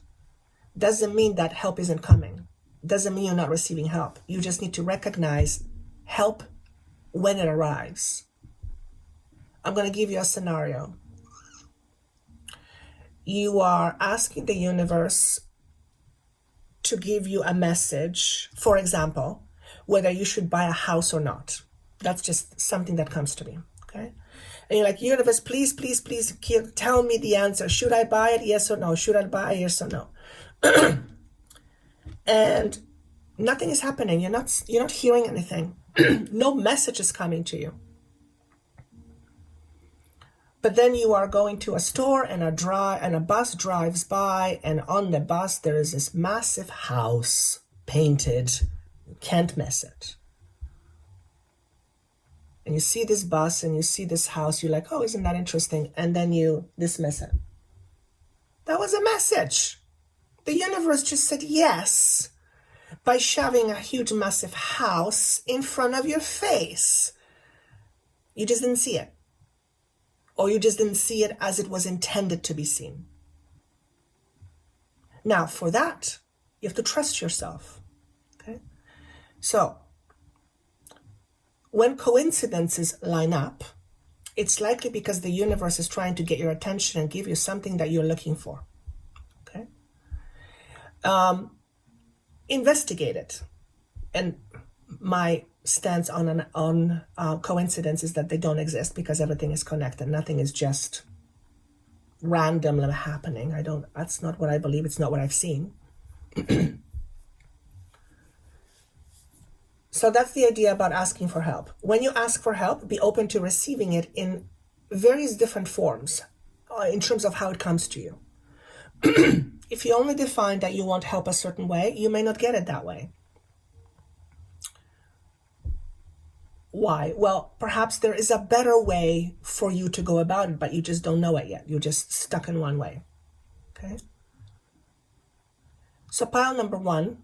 doesn't mean that help isn't coming. Doesn't mean you're not receiving help. You just need to recognize help when it arrives. I'm going to give you a scenario. You are asking the universe to give you a message, for example, whether you should buy a house or not. That's just something that comes to me, okay? And you're like, universe, please, please, please tell me the answer. Should I buy it? Yes or no? Should I buy it? Yes or no? And nothing is happening. You're not hearing anything. No message is coming to you. But then you are going to a store and a bus drives by, and on the bus there is this massive house painted. You can't miss it. And you see this bus and you see this house, you're like, oh, isn't that interesting? And then you dismiss it. That was a message. The universe just said yes by shoving a huge massive house in front of your face. You just didn't see it. Or you just didn't see it as it was intended to be seen. Now, for that, you have to trust yourself. Okay? So, when coincidences line up, it's likely because the universe is trying to get your attention and give you something that you're looking for. Okay? Investigate it. And my stance on coincidence is that they don't exist, because everything is connected. Nothing is just randomly happening. That's not what I believe. It's not what I've seen. So that's the idea about asking for help. When you ask for help, be open to receiving it in various different forms in terms of how it comes to you. If you only define that you want help a certain way, you may not get it that way. Why? Well, perhaps there is a better way for you to go about it, but you just don't know it yet. You're just stuck in one way. Okay? So pile number 1,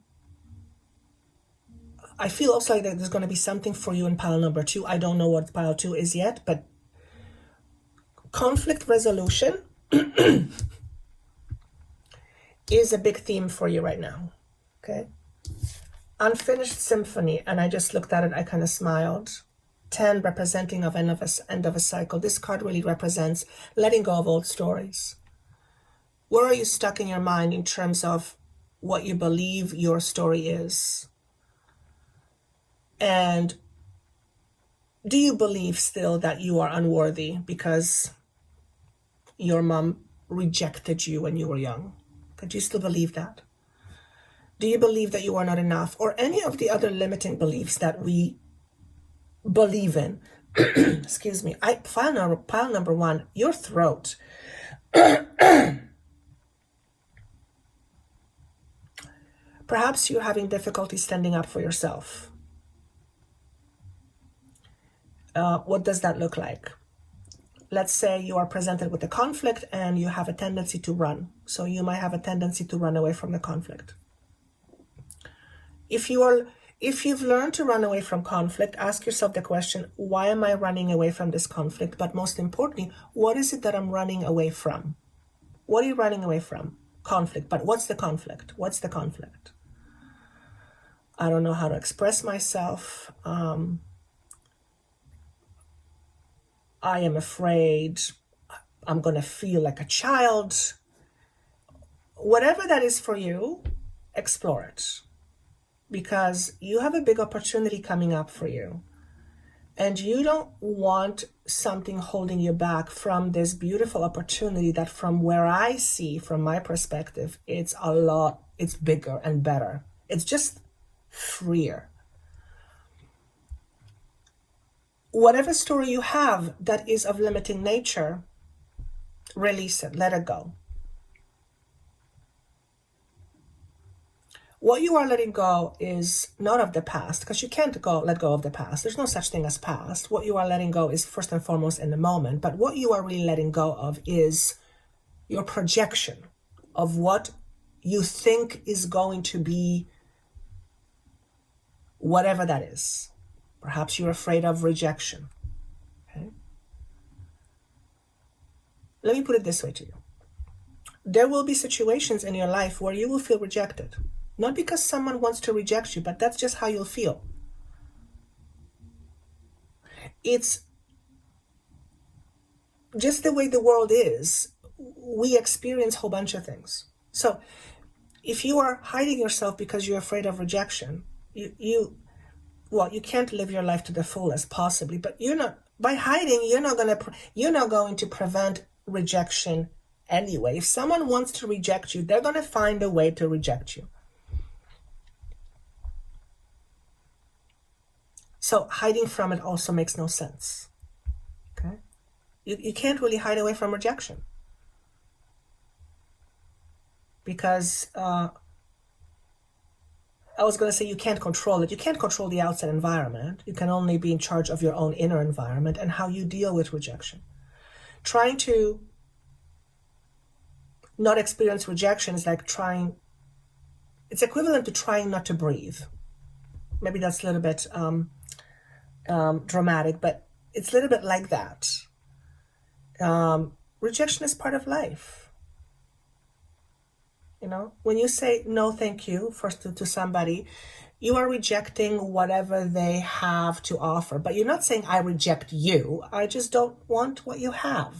I feel also like that there's going to be something for you in pile number 2. I don't know what pile 2 is yet, but conflict resolution is a big theme for you right now. Okay? Unfinished symphony, and I just looked at it, I kind of smiled. 10 representing of end of a cycle. This card really represents letting go of old stories. Where are you stuck in your mind in terms of what you believe your story is? And do you believe still that you are unworthy because your mom rejected you when you were young? Do you still believe that? Do you believe that you are not enough, or any of the other limiting beliefs that we believe in? Excuse me. Pile number 1, your throat. Perhaps you're having difficulty standing up for yourself. What does that look like? Let's say you are presented with a conflict and you have a tendency to run. So you might have a tendency to run away from the conflict. If you've learned to run away from conflict, ask yourself the question, why am I running away from this conflict? But most importantly, what is it that I'm running away from? What are you running away from? Conflict. But what's the conflict? What's the conflict? I don't know how to express myself. I am afraid I'm going to feel like a child. Whatever that is for you, explore it. Because you have a big opportunity coming up for you. And you don't want something holding you back from this beautiful opportunity that, from where I see, from my perspective, it's bigger and better. It's just freer. Whatever story you have that is of limiting nature, release it, let it go. What you are letting go is not of the past, because you can't let go of the past. There's no such thing as past. What you are letting go is first and foremost in the moment. But what you are really letting go of is your projection of what you think is going to be, whatever that is. Perhaps you're afraid of rejection. Okay? Let me put it this way to you. There will be situations in your life where you will feel rejected. Not because someone wants to reject you, but that's just how you'll feel. It's just the way the world is. We experience a whole bunch of things. So if you are hiding yourself because you're afraid of rejection, you can't live your life to the fullest possibly, but by hiding, you're not going to prevent rejection anyway. If someone wants to reject you, they're going to find a way to reject you. So hiding from it also makes no sense. Okay? You can't really hide away from rejection. Because I was going to say you can't control it. You can't control the outside environment. You can only be in charge of your own inner environment and how you deal with rejection. Trying to not experience rejection is like it's equivalent to trying not to breathe. Maybe that's a little bit dramatic, but it's a little bit like that. Rejection is part of life. You know, when you say no thank you first to somebody, you are rejecting whatever they have to offer. But you're not saying I reject you. I just don't want what you have.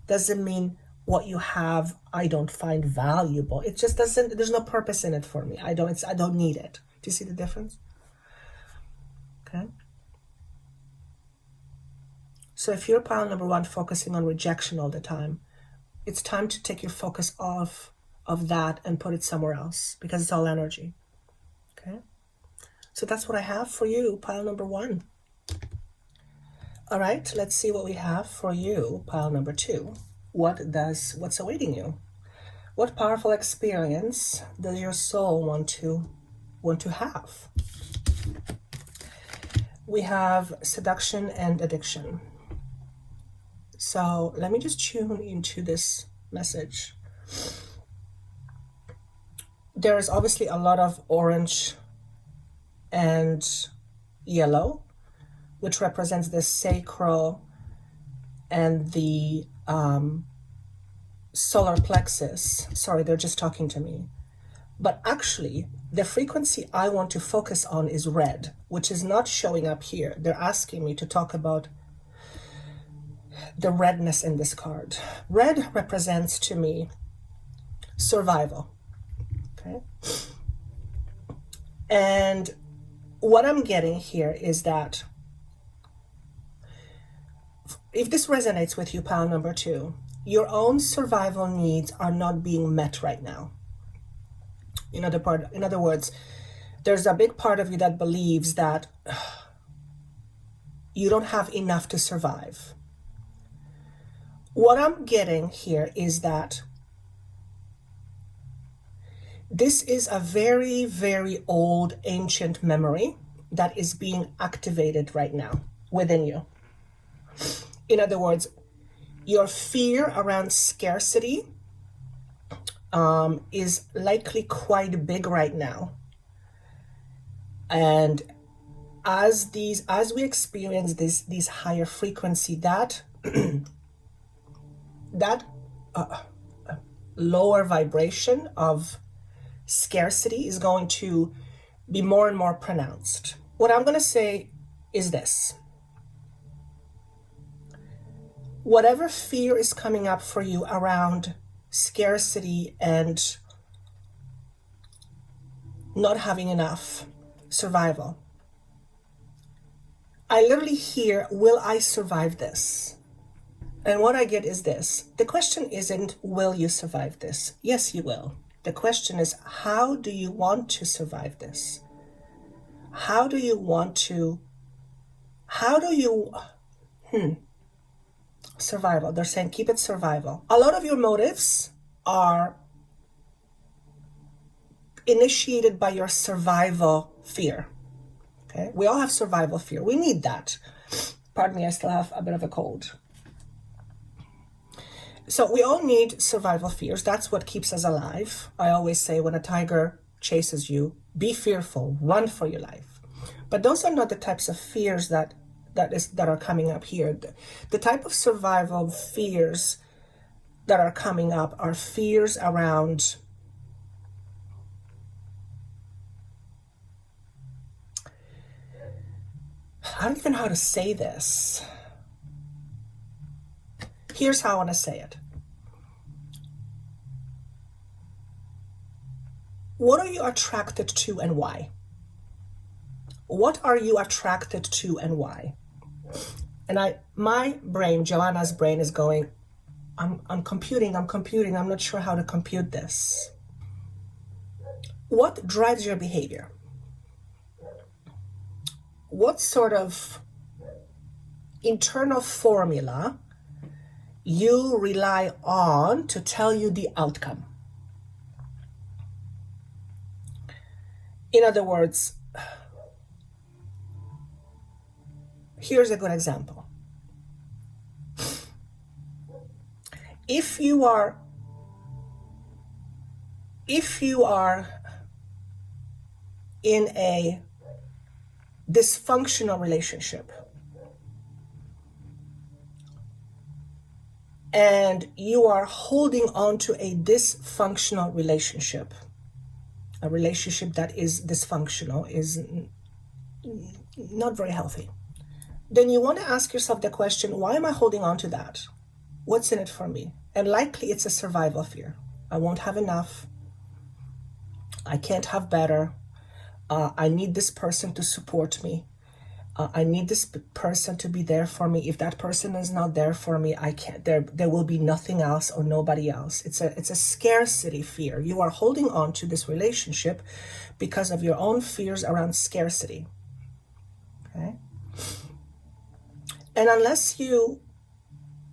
Doesn't mean what you have I don't find valuable. It just doesn't, there's no purpose in it for me. I don't need it. Do you see the difference? Okay. So if you're pile number 1 focusing on rejection all the time, it's time to take your focus off of that and put it somewhere else, because it's all energy. Okay. So that's what I have for you, pile number 1. All right, let's see what we have for you, pile number 2. What's awaiting you? What powerful experience does your soul want to have? We have seduction and addiction. So let me just tune into this message. There is obviously a lot of orange and yellow, which represents the sacral and the solar plexus. Sorry, they're just talking to me. But actually, the frequency I want to focus on is red, which is not showing up here. They're asking me to talk about the redness in this card. Red represents to me survival. Okay. And what I'm getting here is that if this resonates with you, pile number 2, your own survival needs are not being met right now. In other words, there's a big part of you that believes that you don't have enough to survive. What I'm getting here is that this is a very, very old, ancient memory that is being activated right now within you. In other words, your fear around scarcity is likely quite big right now. And as we experience these higher frequency, that lower vibration of scarcity is going to be more and more pronounced. What I'm going to say is this. Whatever fear is coming up for you around scarcity and not having enough, survival, I literally hear, will I survive this? And what I get is this. The question isn't, will you survive this? Yes, you will. The question is, how do you want to survive this? Survival. They're saying keep it survival. A lot of your motives are initiated by your survival fear. Okay, we all have survival fear. We need that. Pardon me, I still have a bit of a cold. So we all need survival fears. That's what keeps us alive. I always say when a tiger chases you, be fearful, run for your life. But those are not the types of fears that are coming up here. The type of survival fears that are coming up are fears around I don't even know how to say this. Here's how I want to say it. What are you attracted to and why? What are you attracted to and why? And my brain, Joanna's brain, is going, I'm computing, I'm not sure how to compute this. What drives your behavior? What sort of internal formula you rely on to tell you the outcome? In other words, here's a good example. If you are in a dysfunctional relationship and you are holding on to a dysfunctional relationship, a relationship that is dysfunctional, is not very healthy, then you want to ask yourself the question, why am I holding on to that? What's in it for me? And likely it's a survival fear. I won't have enough. I can't have better. I need this person to support me. I need this person to be there for me. If that person is not there for me, I can't. There will be nothing else or nobody else. It's a scarcity fear. You are holding on to this relationship because of your own fears around scarcity. Okay? And unless you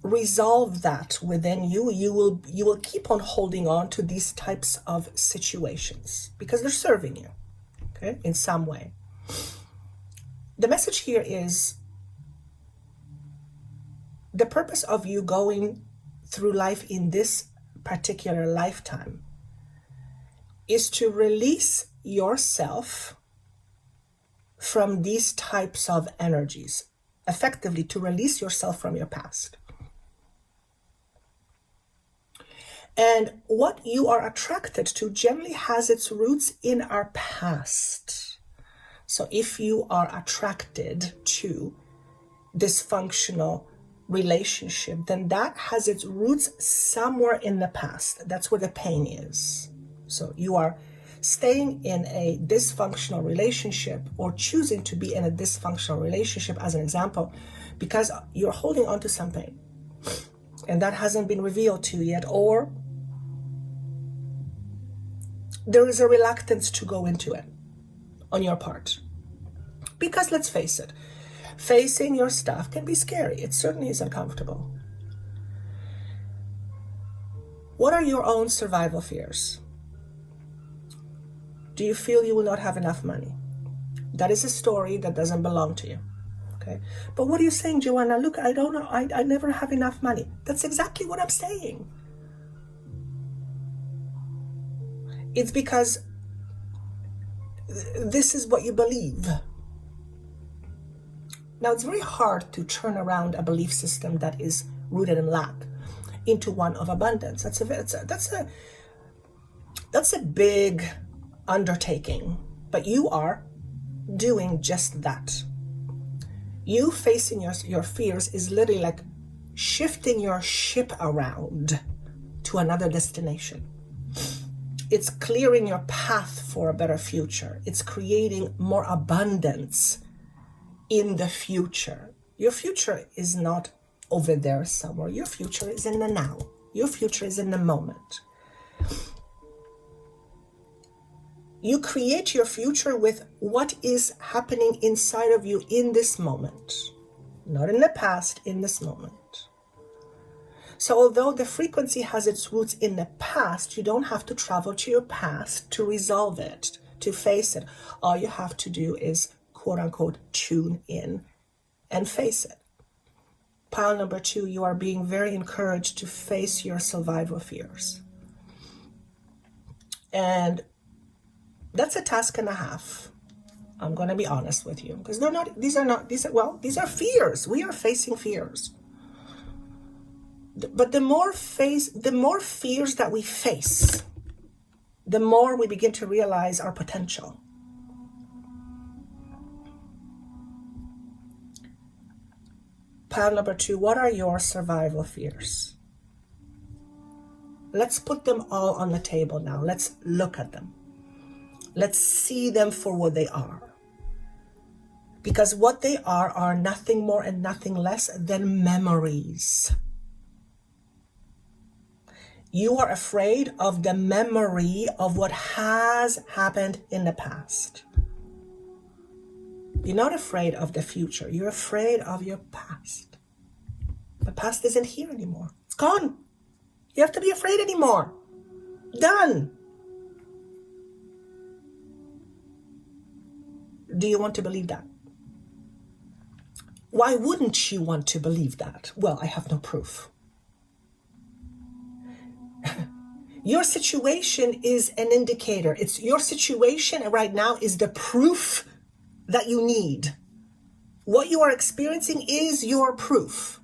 resolve that within you, you will keep on holding on to these types of situations because they're serving you, okay, in some way. The message here is the purpose of you going through life in this particular lifetime is to release yourself from these types of energies, effectively to release yourself from your past. And what you are attracted to generally has its roots in our past. So if you are attracted to dysfunctional relationship, then that has its roots somewhere in the past. That's where the pain is. So you are staying in a dysfunctional relationship or choosing to be in a dysfunctional relationship, as an example, because you're holding on to some pain and that hasn't been revealed to you yet, or there is a reluctance to go into it on your part. Because let's face it, facing your stuff can be scary. It certainly is uncomfortable. What are your own survival fears? Do you feel you will not have enough money? That is a story that doesn't belong to you. Okay. But what are you saying, Joanna? Look, I don't know. I never have enough money. That's exactly what I'm saying. It's because this is what you believe. Now, it's very hard to turn around a belief system that is rooted in lack into one of abundance. That's a big undertaking, but you are doing just that. You facing your fears is literally like shifting your ship around to another destination. It's clearing your path for a better future. It's creating more abundance in the future. Your future is not over there somewhere. Your future is in the now. Your future is in the moment. You create your future with what is happening inside of you in this moment, not in the past, in this moment. So although the frequency has its roots in the past, you don't have to travel to your past to resolve it, to face it. All you have to do is, quote unquote, tune in and face it. Pile number 2, you are being very encouraged to face your survival fears. And that's a task and a half. I'm going to be honest with you, because these are fears. We are facing fears. But the more fears that we face, the more we begin to realize our potential. Pile number 2, what are your survival fears? Let's put them all on the table now. Let's look at them. Let's see them for what they are. Because what they are nothing more and nothing less than memories. You are afraid of the memory of what has happened in the past. You're not afraid of the future. You're afraid of your past. The past isn't here anymore. It's gone. You have to be afraid anymore. Done. Do you want to believe that? Why wouldn't you want to believe that? Well, I have no proof. Your situation is an indicator. It's your situation right now is the proof that you need. What you are experiencing is your proof.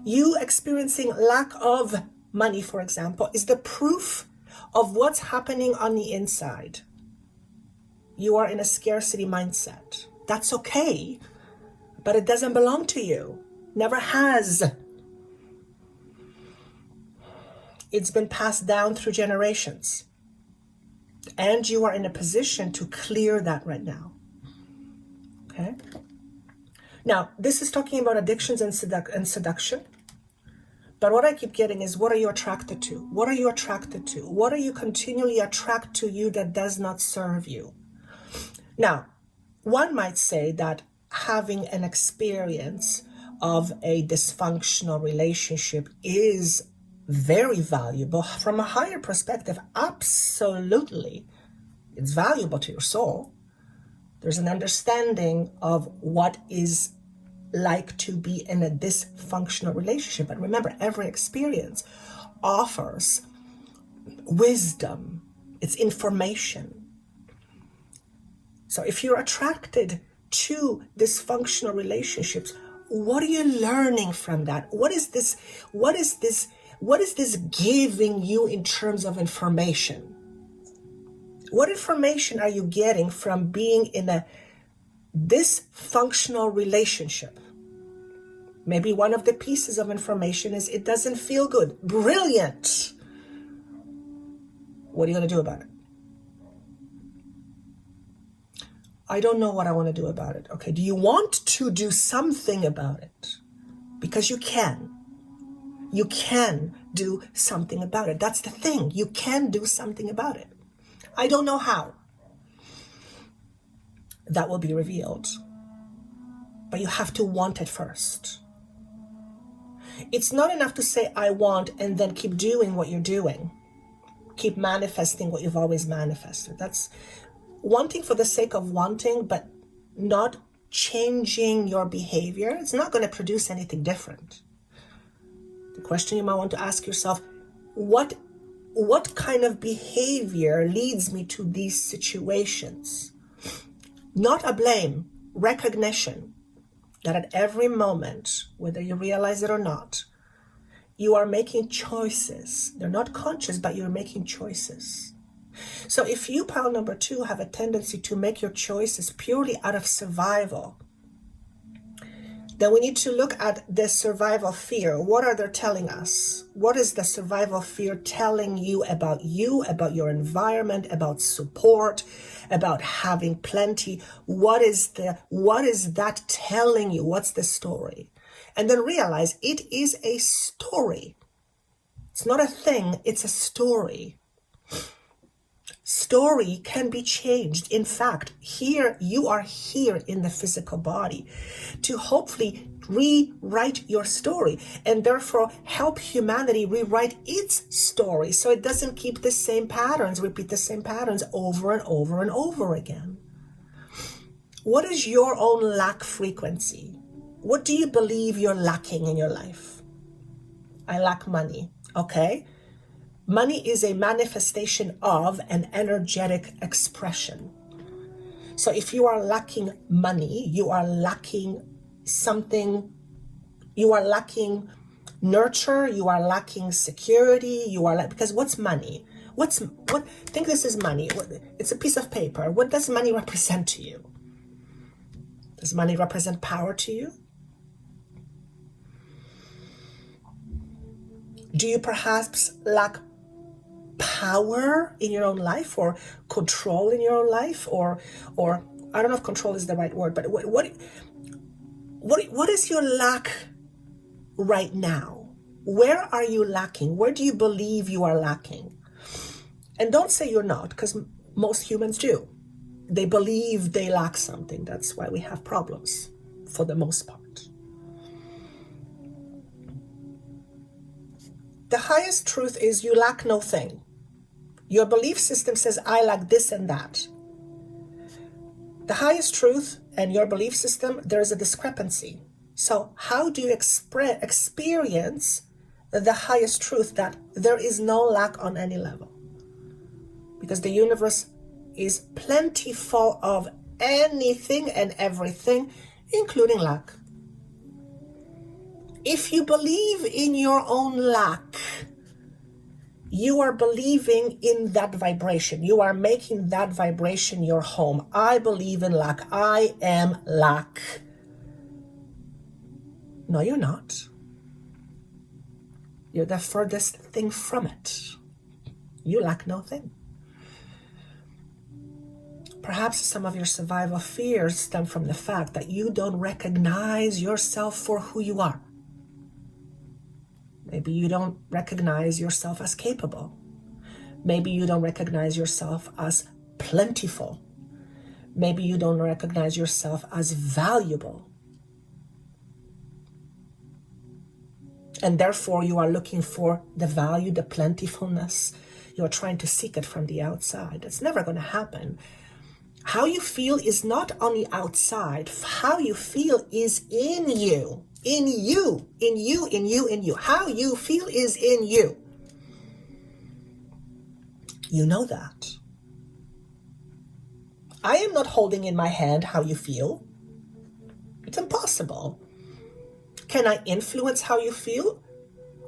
You experiencing lack of money, for example, is the proof of what's happening on the inside. You are in a scarcity mindset. That's okay, but it doesn't belong to you. Never has. It's been passed down through generations. And you are in a position to clear that right now. Okay? Now, this is talking about addictions and seduction. But what I keep getting is, what are you attracted to? What are you attracted to? What are you continually attracted to you that does not serve you? Now, one might say that having an experience of a dysfunctional relationship is very valuable from a higher perspective. Absolutely. It's valuable to your soul. There's an understanding of what is like to be in a dysfunctional relationship. But remember, every experience offers wisdom. It's information. So if you're attracted to dysfunctional relationships, what are you learning from that? What is this giving you in terms of information? What information are you getting from being in a dysfunctional relationship? Maybe one of the pieces of information is it doesn't feel good. Brilliant. What are you going to do about it? I don't know what I want to do about it. Okay, do you want to do something about it? Because you can. You can do something about it. That's the thing. You can do something about it. I don't know how. That will be revealed. But you have to want it first. It's not enough to say, I want, and then keep doing what you're doing. Keep manifesting what you've always manifested. That's wanting for the sake of wanting, but not changing your behavior. It's not going to produce anything different. The question you might want to ask yourself, what kind of behavior leads me to these situations? Not a blame, recognition that at every moment, whether you realize it or not, you are making choices. They're not conscious, but you're making choices. So if you, pile number 2, have a tendency to make your choices purely out of survival, then we need to look at the survival fear. What are they telling us? What is the survival fear telling you, about your environment, about support, about having plenty? What is that telling you? What's the story? And then realize it is a story. It's not a thing, it's a story. story can be changed. In fact, here you are here in the physical body to hopefully rewrite your story and therefore help humanity rewrite its story so it doesn't keep the same patterns, repeat the same patterns over and over and over again. What is your own lack frequency? What do you believe you're lacking in your life? I lack money. Okay. Money is a manifestation of an energetic expression. So if you are lacking money, you are lacking something, you are lacking nurture, you are lacking security, because what's money? Think this is money. It's a piece of paper. What does money represent to you? Does money represent power to you? Do you perhaps lack power in your own life, or control in your own life, or I don't know if control is the right word, but what is your lack right now? Where are you lacking? Where do you believe you are lacking? And don't say you're not, because most humans do. They believe they lack something. That's why we have problems for the most part. The highest truth is you lack no thing. Your belief system says, I lack this and that. The highest truth and your belief system, there's a discrepancy. So how do you experience the highest truth that there is no lack on any level? Because the universe is plentiful of anything and everything, including lack. If you believe in your own lack, you are believing in that vibration. You are making that vibration your home. I believe in lack. I am lack. No, you're not. You're the furthest thing from it. You lack no thing. Perhaps some of your survival fears stem from the fact that you don't recognize yourself for who you are. Maybe you don't recognize yourself as capable. Maybe you don't recognize yourself as plentiful. Maybe you don't recognize yourself as valuable. And therefore you are looking for the value, the plentifulness. You're trying to seek it from the outside. It's never going to happen. How you feel is not on the outside. How you feel is in you. In you, in you, in you, in you. How you feel is in you. You know that. I am not holding in my hand how you feel. It's impossible. Can I influence how you feel?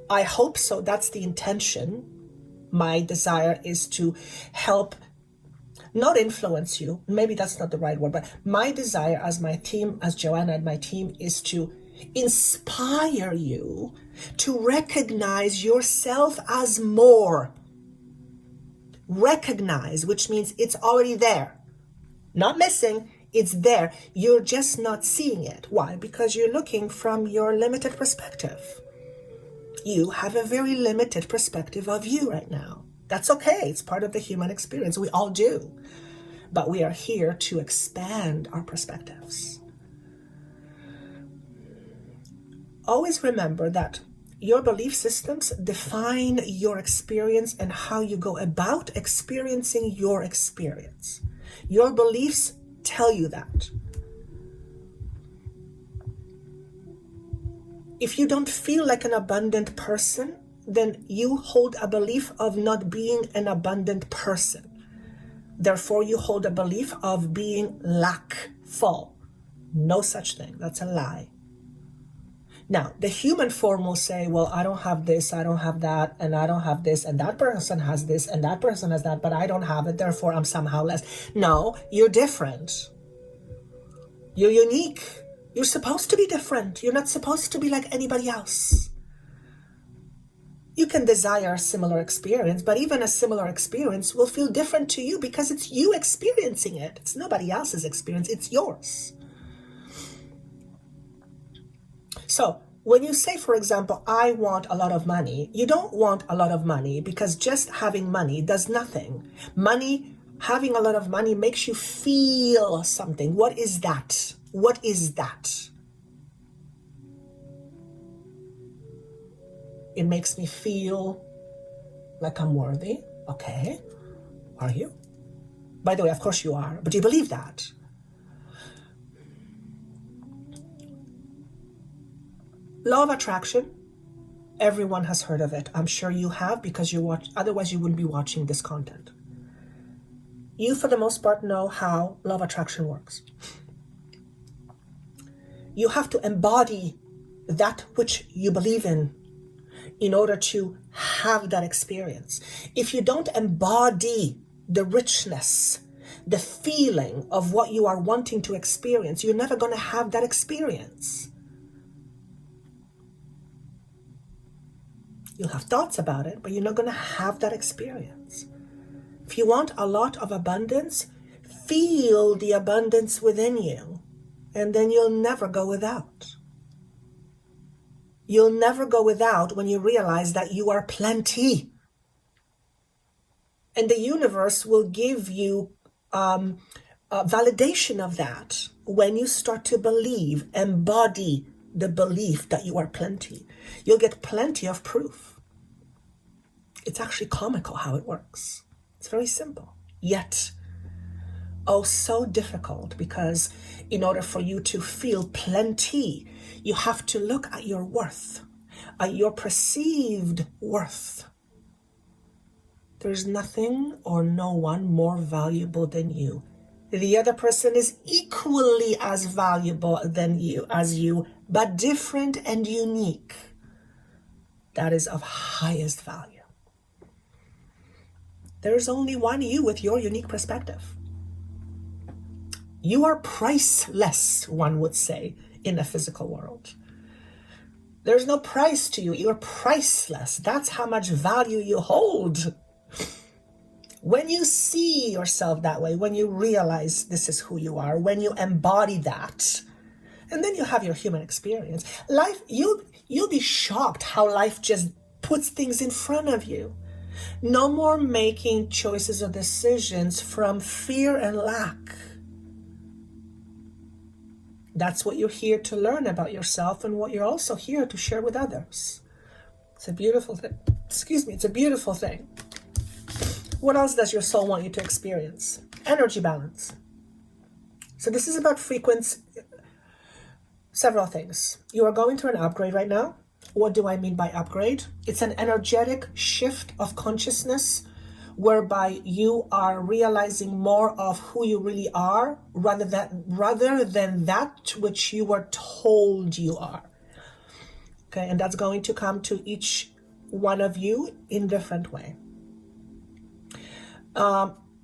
I hope so. That's the intention. My desire is to help, not influence you. Maybe that's not the right word, but my desire as my team, as Joanna and my team, is to inspire you to recognize yourself as more. Recognize, which means it's already there. Not missing, it's there. You're just not seeing it. Why? Because you're looking from your limited perspective. You have a very limited perspective of you right now. That's okay. It's part of the human experience. We all do. But we are here to expand our perspectives. Always remember that your belief systems define your experience and how you go about experiencing your experience. Your beliefs tell you that. If you don't feel like an abundant person, then you hold a belief of not being an abundant person. Therefore, you hold a belief of being lackful. No such thing. That's a lie. Now, the human form will say, well, I don't have this, I don't have that, and I don't have this, and that person has this, and that person has that, but I don't have it, therefore I'm somehow less. No, you're different. You're unique. You're supposed to be different. You're not supposed to be like anybody else. You can desire a similar experience, but even a similar experience will feel different to you because it's you experiencing it. It's nobody else's experience, it's yours. So When you say, for example, I want a lot of money, you don't want a lot of money because just having money does nothing. Having a lot of money makes you feel something. What is that? What is that? It makes me feel like I'm worthy. Okay. Are you? By the way, of course you are, but you believe that. Law of attraction. Everyone has heard of it. I'm sure you have because you watch, otherwise you wouldn't be watching this content. You, for the most part, know how law of attraction works. You have to embody that which you believe in order to have that experience. If you don't embody the richness, the feeling of what you are wanting to experience, you're never going to have that experience. You'll have thoughts about it, but you're not going to have that experience. If you want a lot of abundance, feel the abundance within you, and then you'll never go without. You'll never go without when you realize that you are plenty. And the universe will give you a validation of that when you start to believe, embody the belief that you are plenty. You'll get plenty of proof. It's actually comical how it works. It's very simple, yet oh so difficult, because in order for you to feel plenty, you have to look at your worth, at your perceived worth. There's nothing or no one more valuable than you. The other person is equally as valuable as you, but different and unique. That is of highest value. There is only one you with your unique perspective. You are priceless, one would say, in the physical world. There's no price to you. You're priceless. That's how much value you hold. When you see yourself that way, when you realize this is who you are, when you embody that, and then you have your human experience, life, you'll be shocked how life just puts things in front of you. No more making choices or decisions from fear and lack. That's what you're here to learn about yourself and what you're also here to share with others. It's a beautiful thing. It's a beautiful thing. What else does your soul want you to experience? Energy balance. So this is about frequency. Several things. You are going through an upgrade right now. What do I mean by upgrade? It's an energetic shift of consciousness whereby you are realizing more of who you really are rather than that which you were told you are. Okay, and that's going to come to each one of you in a different way.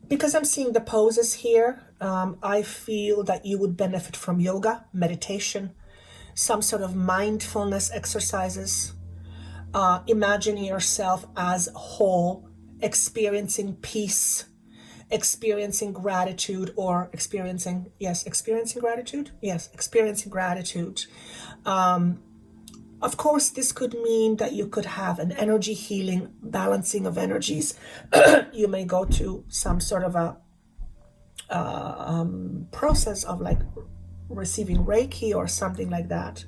Because I'm seeing the poses here, I feel that you would benefit from yoga, meditation, some sort of mindfulness exercises, imagining yourself as whole, experiencing peace, experiencing gratitude, or experiencing gratitude. Of course, this could mean that you could have an energy healing, balancing of energies. You may go to some sort of a process of like receiving Reiki or something like that.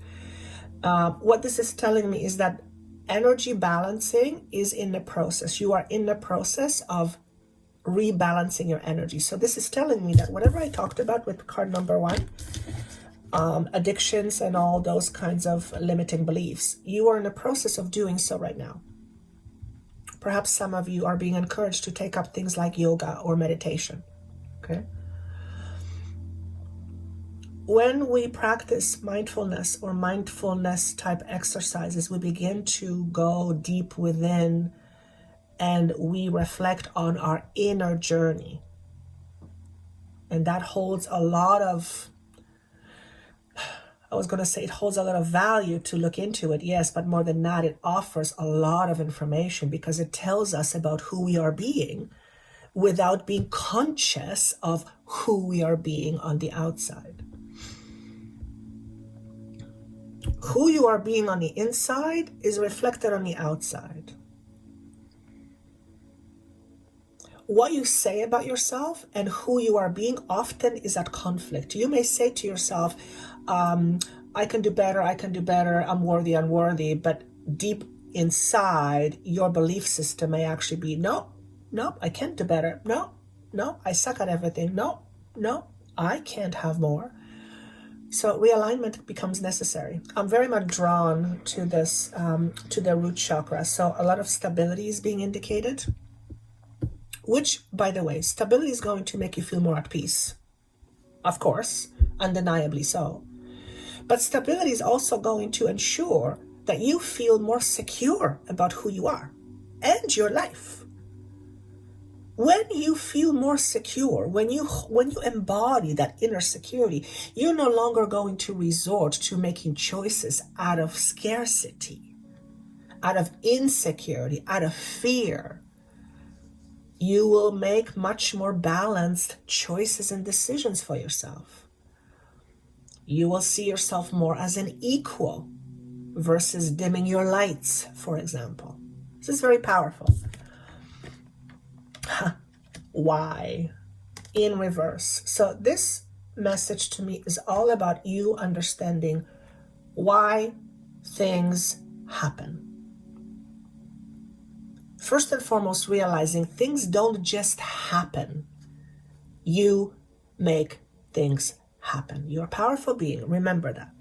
What this is telling me is that energy balancing is in the process. You are in the process of rebalancing your energy. So this is telling me that whatever I talked about with card number 1, addictions and all those kinds of limiting beliefs, you are in the process of doing so right now. Perhaps some of you are being encouraged to take up things like yoga or meditation. Okay. When we practice mindfulness or mindfulness type exercises, we begin to go deep within and we reflect on our inner journey. And that holds a lot of, it holds a lot of value to look into it, yes, but more than that, it offers a lot of information because it tells us about who we are being without being conscious of who we are being on the outside. Who you are being on the inside is reflected on the outside. What you say about yourself and who you are being often is at conflict. You may say to yourself, I can do better, I'm worthy, unworthy, but deep inside, your belief system may actually be, no, I can't do better, no, I suck at everything, no, I can't have more. So realignment becomes necessary. I'm very much drawn to this, to the root chakra. So a lot of stability is being indicated, which, by the way, stability is going to make you feel more at peace. Of course, undeniably so. But stability is also going to ensure that you feel more secure about who you are and your life. When you feel more secure, when you embody that inner security, you're no longer going to resort to making choices out of scarcity, out of insecurity, out of fear. You will make much more balanced choices and decisions for yourself. You will see yourself more as an equal versus dimming your lights, for example. This is very powerful. Why? In reverse. So this message to me is all about you understanding why things happen. First and foremost, realizing things don't just happen. You make things happen. You're a powerful being. Remember that.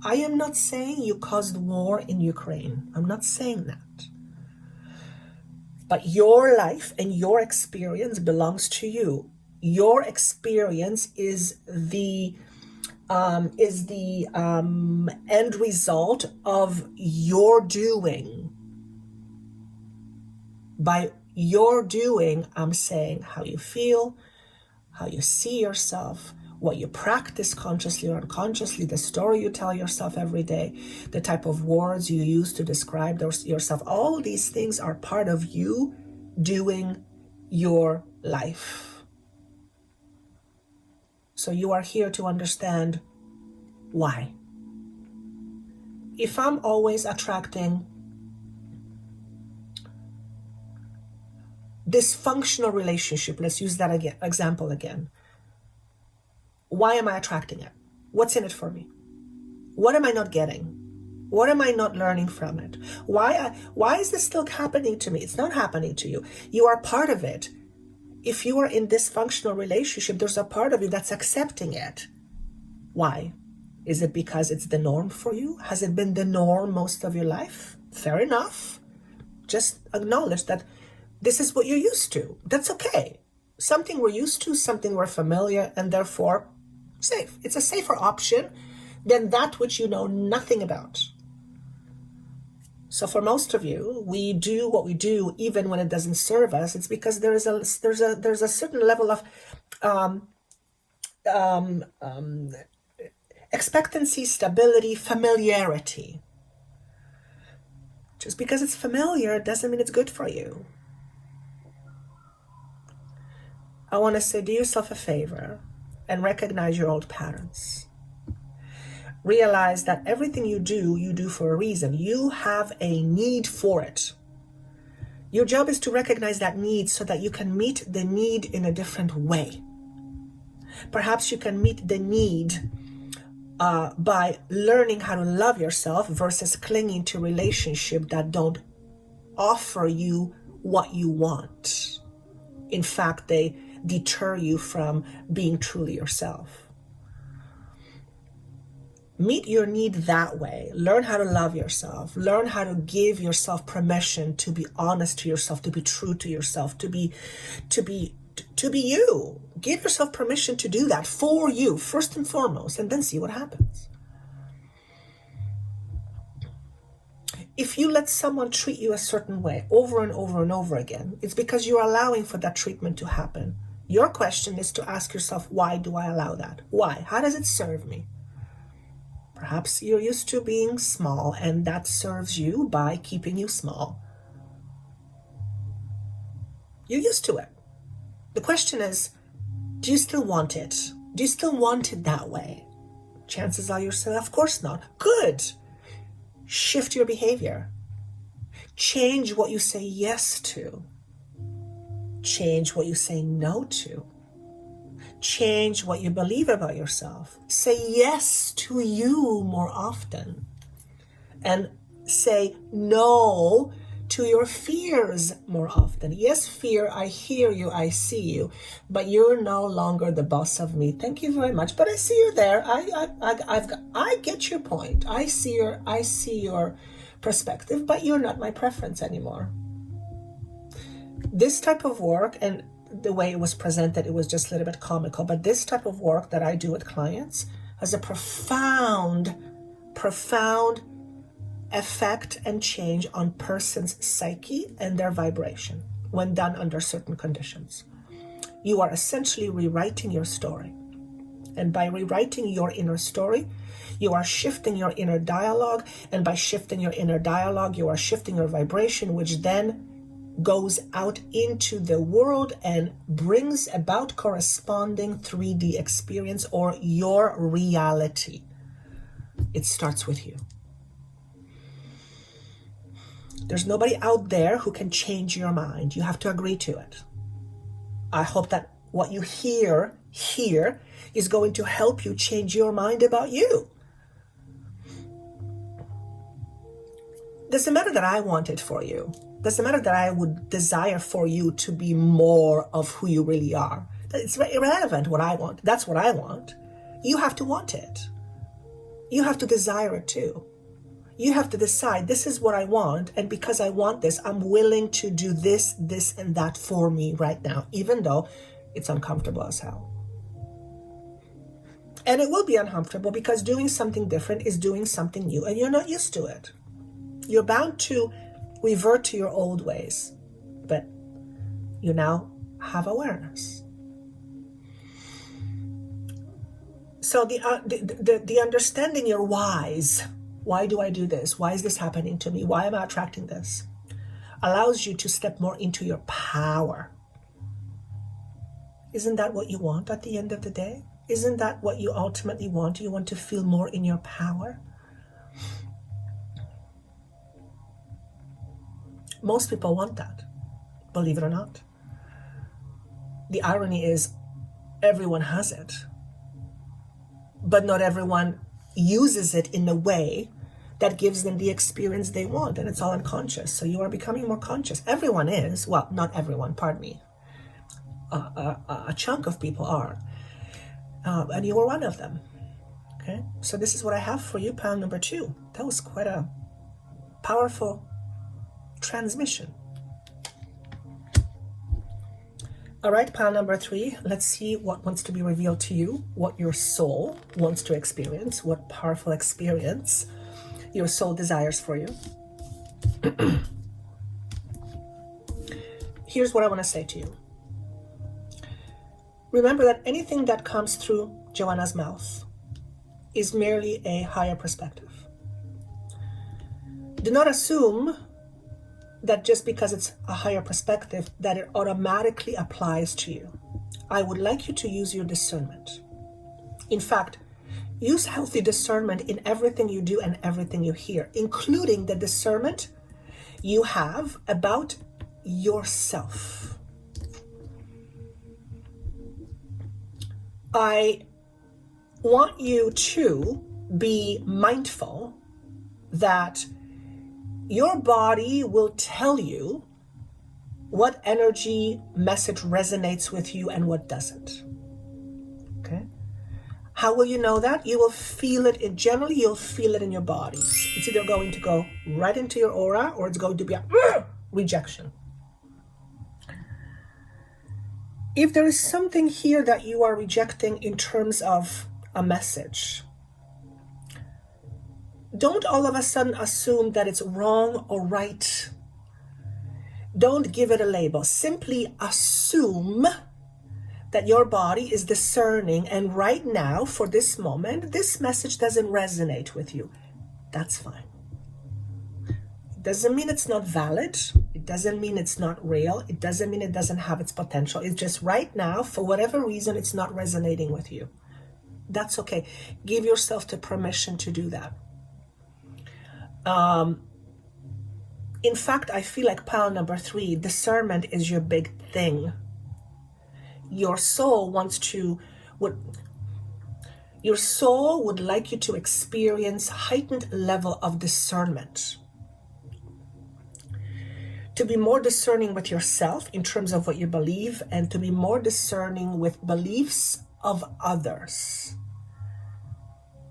I am not saying you caused war in Ukraine. I'm not saying that. But your life and your experience belongs to you. Your experience is the end result of your doing. By your doing, I'm saying how you feel, how you see yourself, what you practice consciously or unconsciously, the story you tell yourself every day, the type of words you use to describe yourself. All these things are part of you doing your life. So you are here to understand why. If I'm always attracting dysfunctional relationship, let's use that example again. Why am I attracting it? What's in it for me? What am I not getting? What am I not learning from it? Why is this still happening to me? It's not happening to you. You are part of it. If you are in dysfunctional relationship, there's a part of you that's accepting it. Why? Is it because it's the norm for you? Has it been the norm most of your life? Fair enough. Just acknowledge that this is what you're used to. That's okay. Something we're used to, something we're familiar, and therefore safe. It's a safer option than that which you know nothing about. So for most of you, we do what we do even when it doesn't serve us. It's because there's a certain level of expectancy, stability, familiarity. Just because it's familiar doesn't mean it's good for you. I want to say, do yourself a favor and recognize your old patterns. Realize that everything you do for a reason. You have a need for it. Your job is to recognize that need so that you can meet the need in a different way. Perhaps you can meet the need by learning how to love yourself versus clinging to relationships that don't offer you what you want. In fact, they deter you from being truly yourself. Meet your need that way. Learn how to love yourself. Learn how to give yourself permission to be honest to yourself, to be true to yourself, to be you. Give yourself permission to do that for you, first and foremost, and then see what happens. If you let someone treat you a certain way over and over and over again, it's because you're allowing for that treatment to happen. Your question is to ask yourself, why do I allow that? Why? How does it serve me? Perhaps you're used to being small, and that serves you by keeping you small. You're used to it. The question is, do you still want it? Do you still want it that way? Chances are you're saying, of course not. Good. Shift your behavior. Change what you say yes to. Change what you say no to. Change what you believe about yourself. Say yes to you more often. And say no to your fears more often. Yes, fear, I hear you, I see you, but you're no longer the boss of me. Thank you very much. But I see you're there. I get your point. I see your perspective, but you're not my preference anymore. This type of work, and the way it was presented, it was just a little bit comical, but this type of work that I do with clients has a profound effect and change on person's psyche and their vibration when done under certain conditions. You are essentially rewriting your story. And by rewriting your inner story, you are shifting your inner dialogue. And by shifting your inner dialogue, you are shifting your vibration, which then goes out into the world and brings about corresponding 3D experience or your reality. It starts with you. There's nobody out there who can change your mind. You have to agree to it. I hope that what you hear here is going to help you change your mind about you. Doesn't matter that I want it for you. Doesn't matter that I would desire for you to be more of who you really are. It's irrelevant what I want. That's what I want. You have to want it. You have to desire it too. You have to decide, this is what I want, and because I want this, I'm willing to do this, this, and that for me right now, even though it's uncomfortable as hell. And it will be uncomfortable because doing something different is doing something new, and you're not used to it. You're bound to revert to your old ways, but you now have awareness. So the understanding your whys. Why do I do this? Why is this happening to me? Why am I attracting this? Allows you to step more into your power. Isn't that what you want at the end of the day? Isn't that what you ultimately want? You want to feel more in your power? Most people want that, believe it or not. The irony is everyone has it, but not everyone uses it in a way that gives them the experience they want, and it's all unconscious. So you are becoming more conscious. Everyone is, well, not everyone, pardon me. A chunk of people are, and you are one of them. Okay, so this is what I have for you, pile number 2. That was quite a powerful transmission. All right, pile number 3. Let's see what wants to be revealed to you, what your soul wants to experience, what powerful experience your soul desires for you. Here's what I want to say to you. Remember that anything that comes through Joanna's mouth is merely a higher perspective. Do not assume that just because it's a higher perspective that it automatically applies to you. I would like you to use your discernment. In fact, use healthy discernment in everything you do and everything you hear, including the discernment you have about yourself. I want you to be mindful that your body will tell you what energy message resonates with you and what doesn't. Okay? How will you know that? You will feel it. Generally, you'll feel it in your body. It's either going to go right into your aura or it's going to be a rejection. If there is something here that you are rejecting in terms of a message, don't all of a sudden assume that it's wrong or right. Don't give it a label. Simply assume that your body is discerning, and right now, for this moment, this message doesn't resonate with you. That's fine. It doesn't mean it's not valid. It doesn't mean it's not real. It doesn't mean it doesn't have its potential. It's just right now, for whatever reason, it's not resonating with you. That's okay. Give yourself the permission to do that. In fact, I feel like pile number 3, discernment is your big thing. Your soul would like you to experience heightened level of discernment. To be more discerning with yourself in terms of what you believe, and to be more discerning with beliefs of others.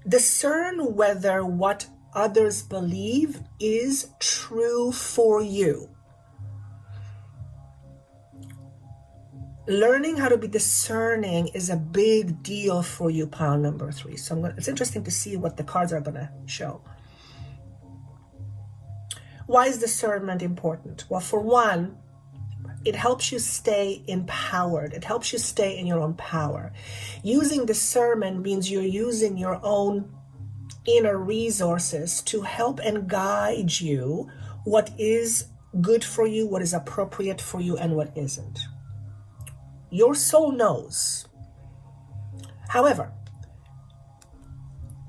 Discern whether what others believe is true for you. Learning how to be discerning is a big deal for you, pile number 3. So it's interesting to see what the cards are going to show. Why is discernment important? Well, for one, it helps you stay empowered. It helps you stay in your own power. Using discernment means you're using your own inner resources to help and guide you what is good for you, what is appropriate for you, and what isn't. Your soul knows. However,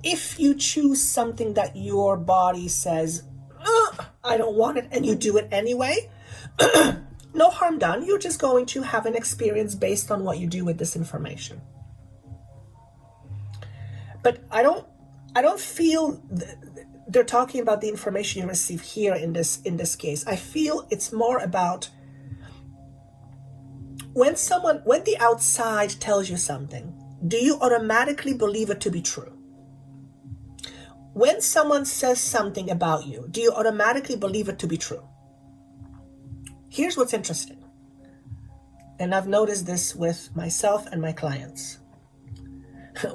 if you choose something that your body says, I don't want it, and you do it anyway, no harm done. You're just going to have an experience based on what you do with this information. But I don't feel they're talking about the information you receive here in this case. I feel it's more about when the outside tells you something, do you automatically believe it to be true? When someone says something about you, do you automatically believe it to be true? Here's what's interesting. And I've noticed this with myself and my clients.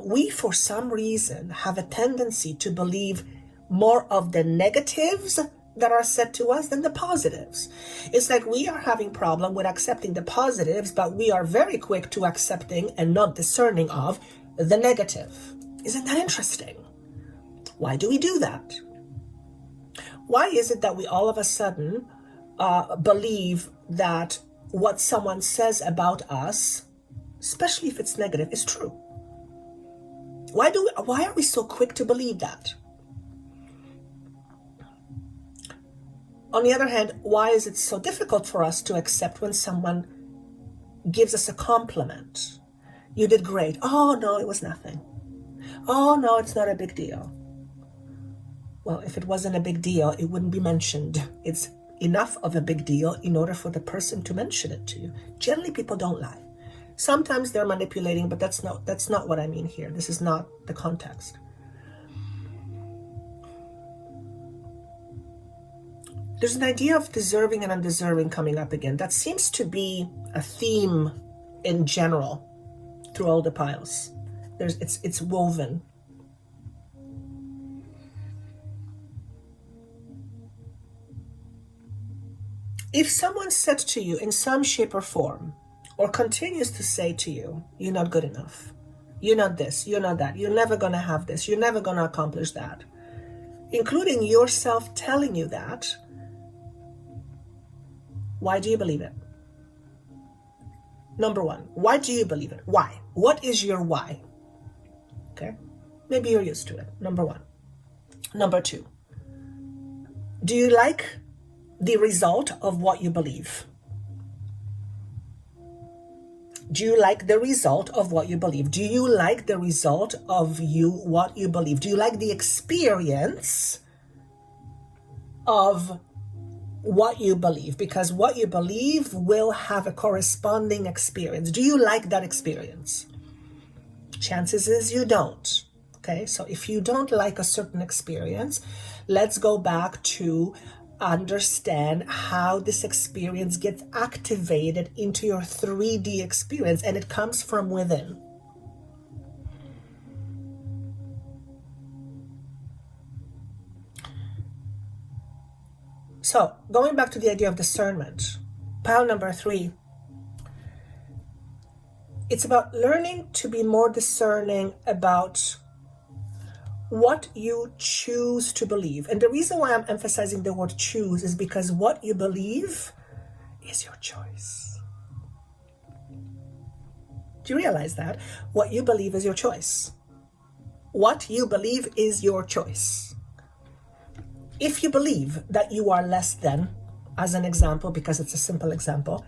We, for some reason, have a tendency to believe more of the negatives that are said to us than the positives. It's like we are having problem with accepting the positives, but we are very quick to accepting and not discerning of the negative. Isn't that interesting? Why do we do that? Why is it that we all of a sudden believe that what someone says about us, especially if it's negative, is true? Why are we so quick to believe that? On the other hand, why is it so difficult for us to accept when someone gives us a compliment? You did great. Oh, no, it was nothing. Oh, no, it's not a big deal. Well, if it wasn't a big deal, it wouldn't be mentioned. It's enough of a big deal in order for the person to mention it to you. Generally, people don't lie. Sometimes they're manipulating, but that's not what I mean here. This is not the context. There's an idea of deserving and undeserving coming up again. That seems to be a theme in general through all the piles. It's woven. If someone said to you in some shape or form, or continues to say to you, you're not good enough, you're not this, you're not that, you're never going to have this, you're never going to accomplish that, including yourself telling you that, why do you believe it? Number one, why do you believe it? Why? What is your why? Okay, maybe you're used to it. Number one. Number two, do you like the result of what you believe? Do you like the result of what you believe? Do you like the result of what you believe? Do you like the experience of what you believe? Because what you believe will have a corresponding experience. Do you like that experience? Chances is you don't. Okay, so if you don't like a certain experience, let's go back to understand how this experience gets activated into your 3D experience, and it comes from within. So, going back to the idea of discernment, pile number 3, it's about learning to be more discerning about what you choose to believe. And the reason why I'm emphasizing the word choose is because what you believe is your choice. Do you realize that? What you believe is your choice. What you believe is your choice. If you believe that you are less than, as an example, because it's a simple example,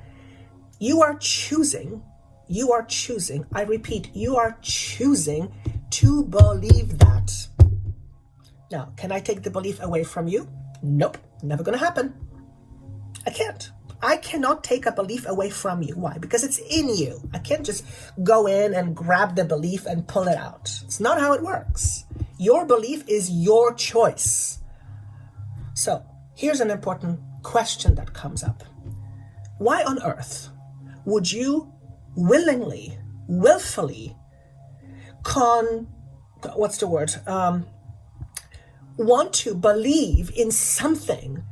you are choosing, I repeat, you are choosing to believe that. Now, can I take the belief away from you? Nope, never gonna happen. I can't. I cannot take a belief away from you. Why? Because it's in you. I can't just go in and grab the belief and pull it out. It's not how it works. Your belief is your choice. So here's an important question that comes up. Why on earth would you willfully, want to believe in something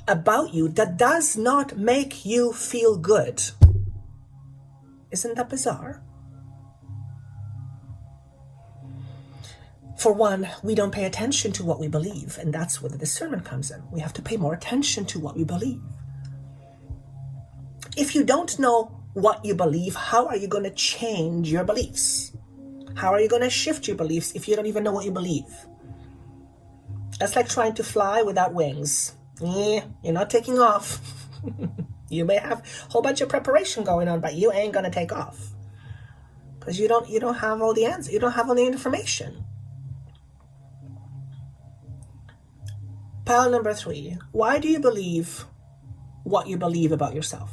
about you that does not make you feel good? Isn't that bizarre? For one, we don't pay attention to what we believe, and that's where the discernment comes in. We have to pay more attention to what we believe. If you don't know what you believe, how are you going to change your beliefs? How are you going to shift your beliefs if you don't even know what you believe? That's like trying to fly without wings. You're not taking off. You may have a whole bunch of preparation going on, but you ain't going to take off. Because you don't have all the answers. You don't have all the information. Pile number 3. Why do you believe what you believe about yourself?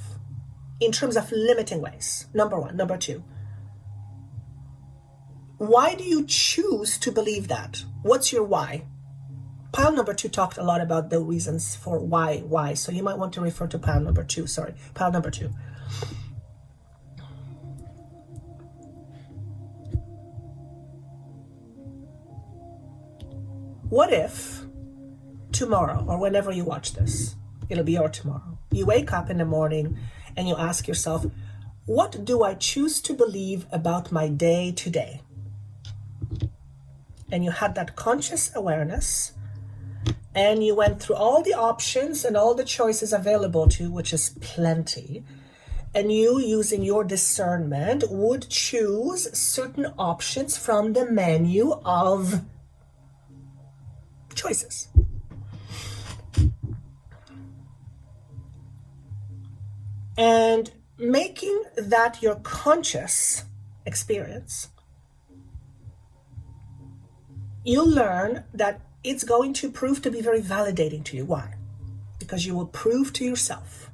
In terms of limiting ways. Number 1. Number 2. Why do you choose to believe that? What's your why? Pile number 2 talked a lot about the reasons for why. So you might want to refer to pile number 2. Pile number 2. What if tomorrow, or whenever you watch this, it'll be your tomorrow, you wake up in the morning and you ask yourself, what do I choose to believe about my day today? And you had that conscious awareness, and you went through all the options and all the choices available to you, which is plenty, and you, using your discernment, would choose certain options from the menu of choices. And making that your conscious experience, you'll learn that it's going to prove to be very validating to you. Why? Because you will prove to yourself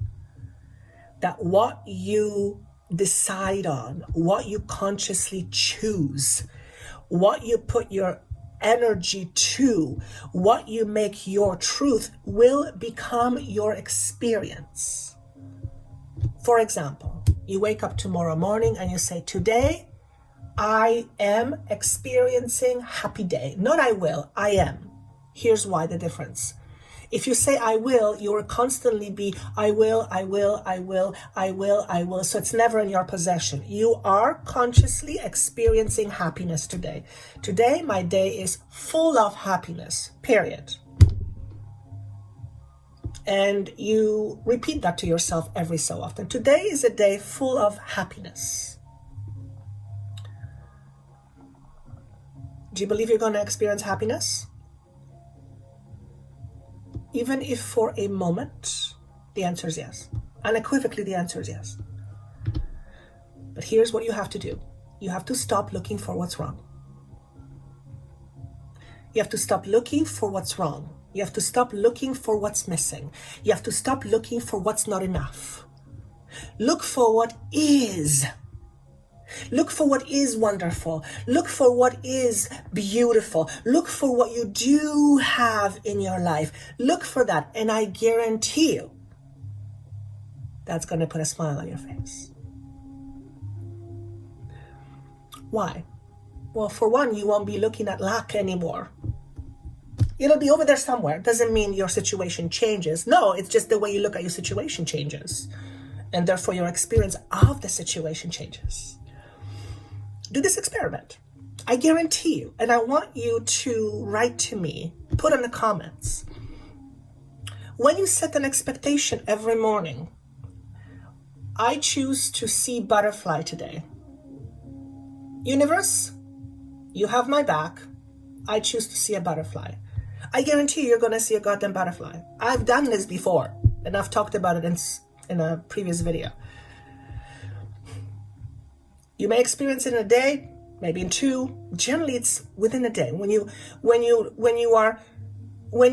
that what you decide on, what you consciously choose, what you put your energy to, what you make your truth, will become your experience. For example, you wake up tomorrow morning and you say, today I am experiencing happy day. Not I will, I am. Here's why the difference. If you say I will, you will constantly be I will. So it's never in your possession. You are consciously experiencing happiness today. Today, my day is full of happiness, period. And you repeat that to yourself every so often. Today is a day full of happiness. Do you believe you're going to experience happiness? Even if for a moment, the answer is yes. Unequivocally, the answer is yes. But here's what you have to do. You have to stop looking for what's wrong. You have to stop looking for what's wrong. You have to stop looking for what's missing. You have to stop looking for what's not enough. Look for what is. Look for what is wonderful. Look for what is beautiful. Look for what you do have in your life. Look for that, and I guarantee you that's going to put a smile on your face. Why? Well, for one, you won't be looking at lack anymore. It'll be over there somewhere. It doesn't mean your situation changes. No, it's just the way you look at your situation changes. And therefore your experience of the situation changes. Do this experiment. I guarantee you, and I want you to write to me, put in the comments. When you set an expectation every morning, I choose to see butterfly today. Universe, you have my back. I choose to see a butterfly. I guarantee you're going to see a goddamn butterfly. I've done this before, and I've talked about it in a previous video. You may experience it in a day, maybe in 2. Generally, it's within a day. When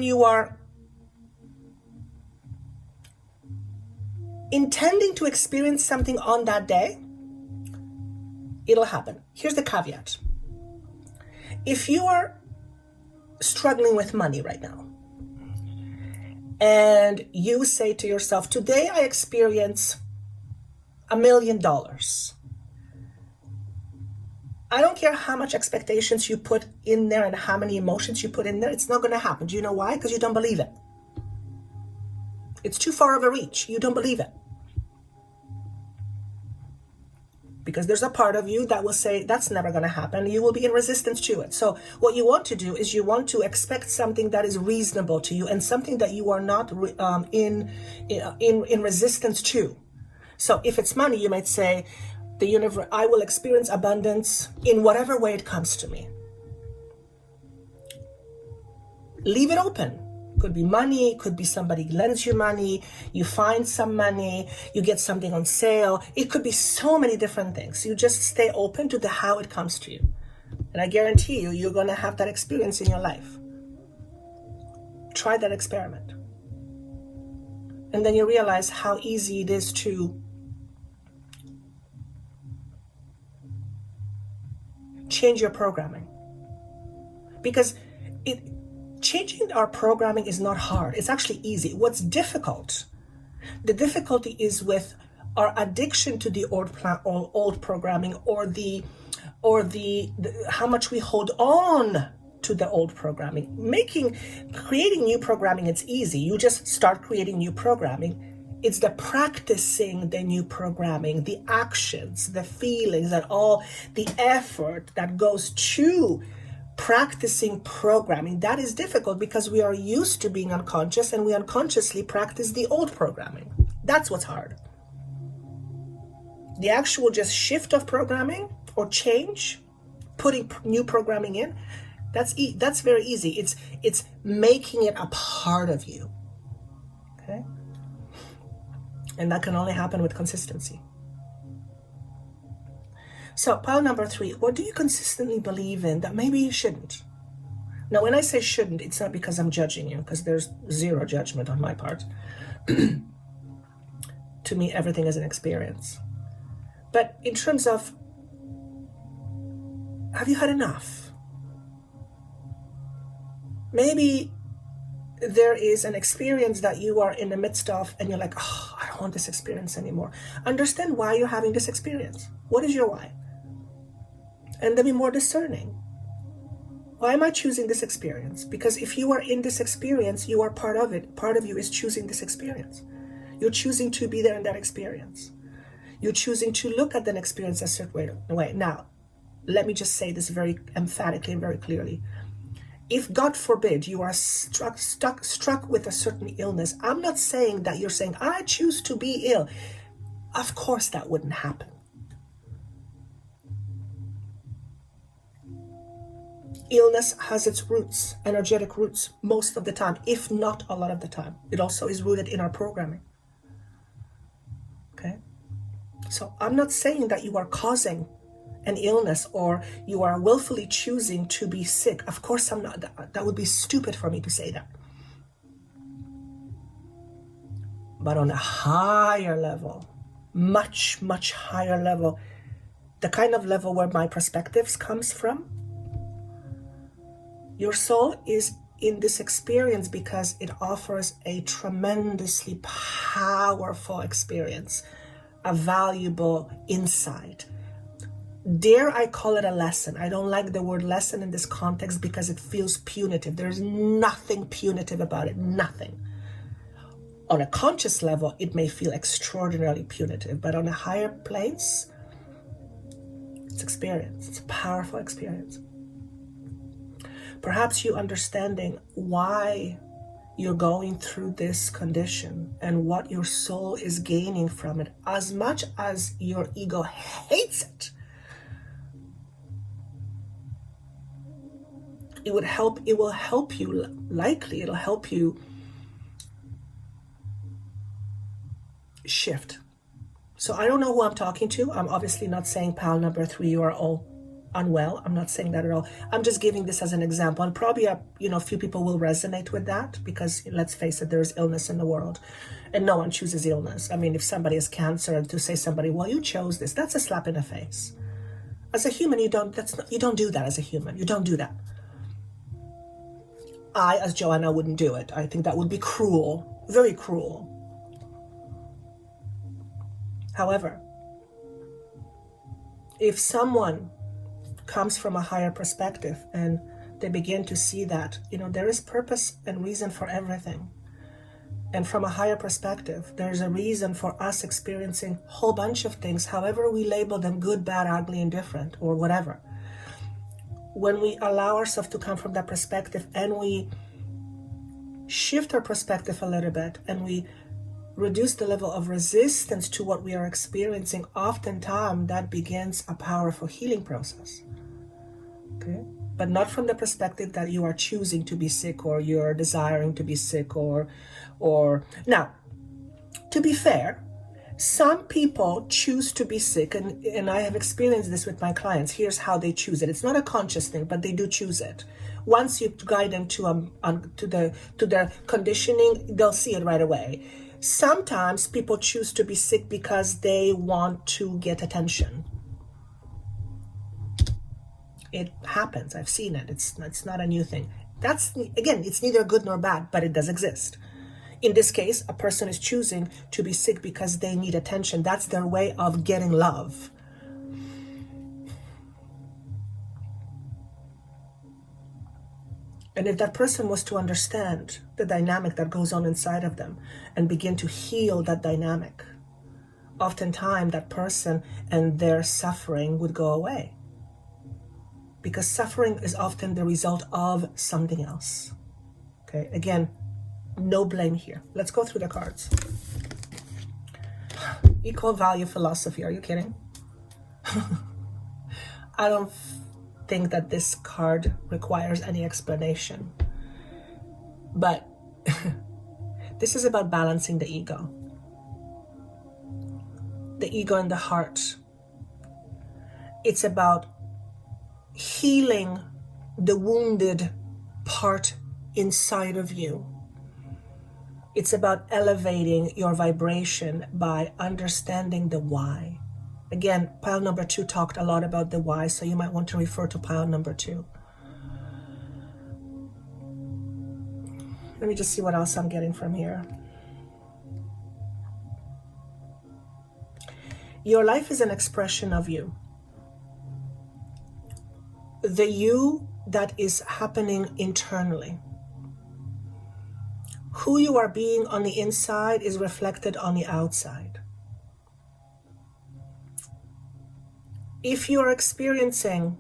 you are intending to experience something on that day, it'll happen. Here's the caveat. If you are struggling with money right now, and you say to yourself, today I experience $1 million. I don't care how much expectations you put in there and how many emotions you put in there, it's not going to happen. Do you know why? Because you don't believe it. It's too far of a reach. You don't believe it. Because there's a part of you that will say, that's never going to happen. You will be in resistance to it. So what you want to do is you want to expect something that is reasonable to you and something that you are not in resistance to. So if it's money, you might say, the universe, I will experience abundance in whatever way it comes to me. Leave it open. Could be money, could be somebody lends you money, you find some money, you get something on sale. It could be so many different things. You just stay open to how it comes to you. And I guarantee you, you're going to have that experience in your life. Try that experiment. And then you realize how easy it is to change your programming. Because changing our programming is not hard. It's actually easy. What's difficult? The difficulty is with our addiction to the old programming, or the how much we hold on to the old programming. Creating new programming, it's easy. You just start creating new programming. It's the practicing the new programming, the actions, the feelings, and all the effort that goes to practicing programming. That is difficult because we are used to being unconscious and we unconsciously practice the old programming. That's what's hard. The actual just shift of programming or change, putting new programming in, that's very easy. It's making it a part of you. Okay? And that can only happen with consistency. So pile number 3, what do you consistently believe in that maybe you shouldn't? Now, when I say shouldn't, it's not because I'm judging you, because there's zero judgment on my part. To me, everything is an experience. But in terms of, have you had enough? Maybe there is an experience that you are in the midst of and you're like, oh, I don't want this experience anymore. Understand why you're having this experience. What is your why? And then be more discerning. Why am I choosing this experience? Because if you are in this experience, you are part of it. Part of you is choosing this experience. You're choosing to be there in that experience. You're choosing to look at that experience a certain way. Now, let me just say this very emphatically and very clearly. If, God forbid, you are struck with a certain illness, I'm not saying that you're saying, I choose to be ill. Of course that wouldn't happen. Illness has its roots, energetic roots, most of the time, if not a lot of the time. It also is rooted in our programming. Okay? So I'm not saying that you are causing an illness or you are willfully choosing to be sick. Of course I'm not. That would be stupid for me to say that. But on a higher level, much, much higher level, the kind of level where my perspectives comes from, your soul is in this experience because it offers a tremendously powerful experience, a valuable insight. Dare I call it a lesson? I don't like the word lesson in this context because it feels punitive. There's nothing punitive about it, nothing. On a conscious level, it may feel extraordinarily punitive, but on a higher place, it's experience. It's a powerful experience. Perhaps you understanding why you're going through this condition and what your soul is gaining from it, as much as your ego hates it. It will help you, likely it'll help you shift. So I don't know who I'm talking to. I'm obviously not saying pal number 3, you are all unwell. I'm not saying that at all. I'm just giving this as an example, and probably a few people will resonate with that, because let's face it, there's illness in the world and no one chooses illness. I mean, if somebody has cancer, and to say somebody, well, you chose this, that's a slap in the face. As a human, you don't do that. As a human, you don't do that. I, as Joanna, wouldn't do it. I think that would be cruel, very cruel. However, if someone comes from a higher perspective and they begin to see that, there is purpose and reason for everything. And from a higher perspective, there's a reason for us experiencing a whole bunch of things, however we label them, good, bad, ugly, indifferent, or whatever. When we allow ourselves to come from that perspective and we shift our perspective a little bit and we reduce the level of resistance to what we are experiencing, oftentimes that begins a powerful healing process. Okay? But not from the perspective that you are choosing to be sick or you're desiring to be sick or now, to be fair, some people choose to be sick, and I have experienced this with my clients. Here's how they choose it. It's not a conscious thing, but they do choose it. Once you guide them to their conditioning, they'll see it right away. Sometimes people choose to be sick because they want to get attention. It happens. I've seen it. It's not a new thing. That's, again, it's neither good nor bad, but it does exist. In this case, a person is choosing to be sick because they need attention. That's their way of getting love. And if that person was to understand the dynamic that goes on inside of them and begin to heal that dynamic, oftentimes that person and their suffering would go away. Because suffering is often the result of something else. Okay, again, no blame here. Let's go through the cards. Equal value philosophy. Are you kidding? I don't think that this card requires any explanation. But this is about balancing the ego. The ego and the heart. It's about healing the wounded part inside of you. It's about elevating your vibration by understanding the why. Again, pile number 2 talked a lot about the why, so you might want to refer to pile number 2. Let me just see what else I'm getting from here. Your life is an expression of you. The you that is happening internally. Who you are being on the inside is reflected on the outside. If you are experiencing,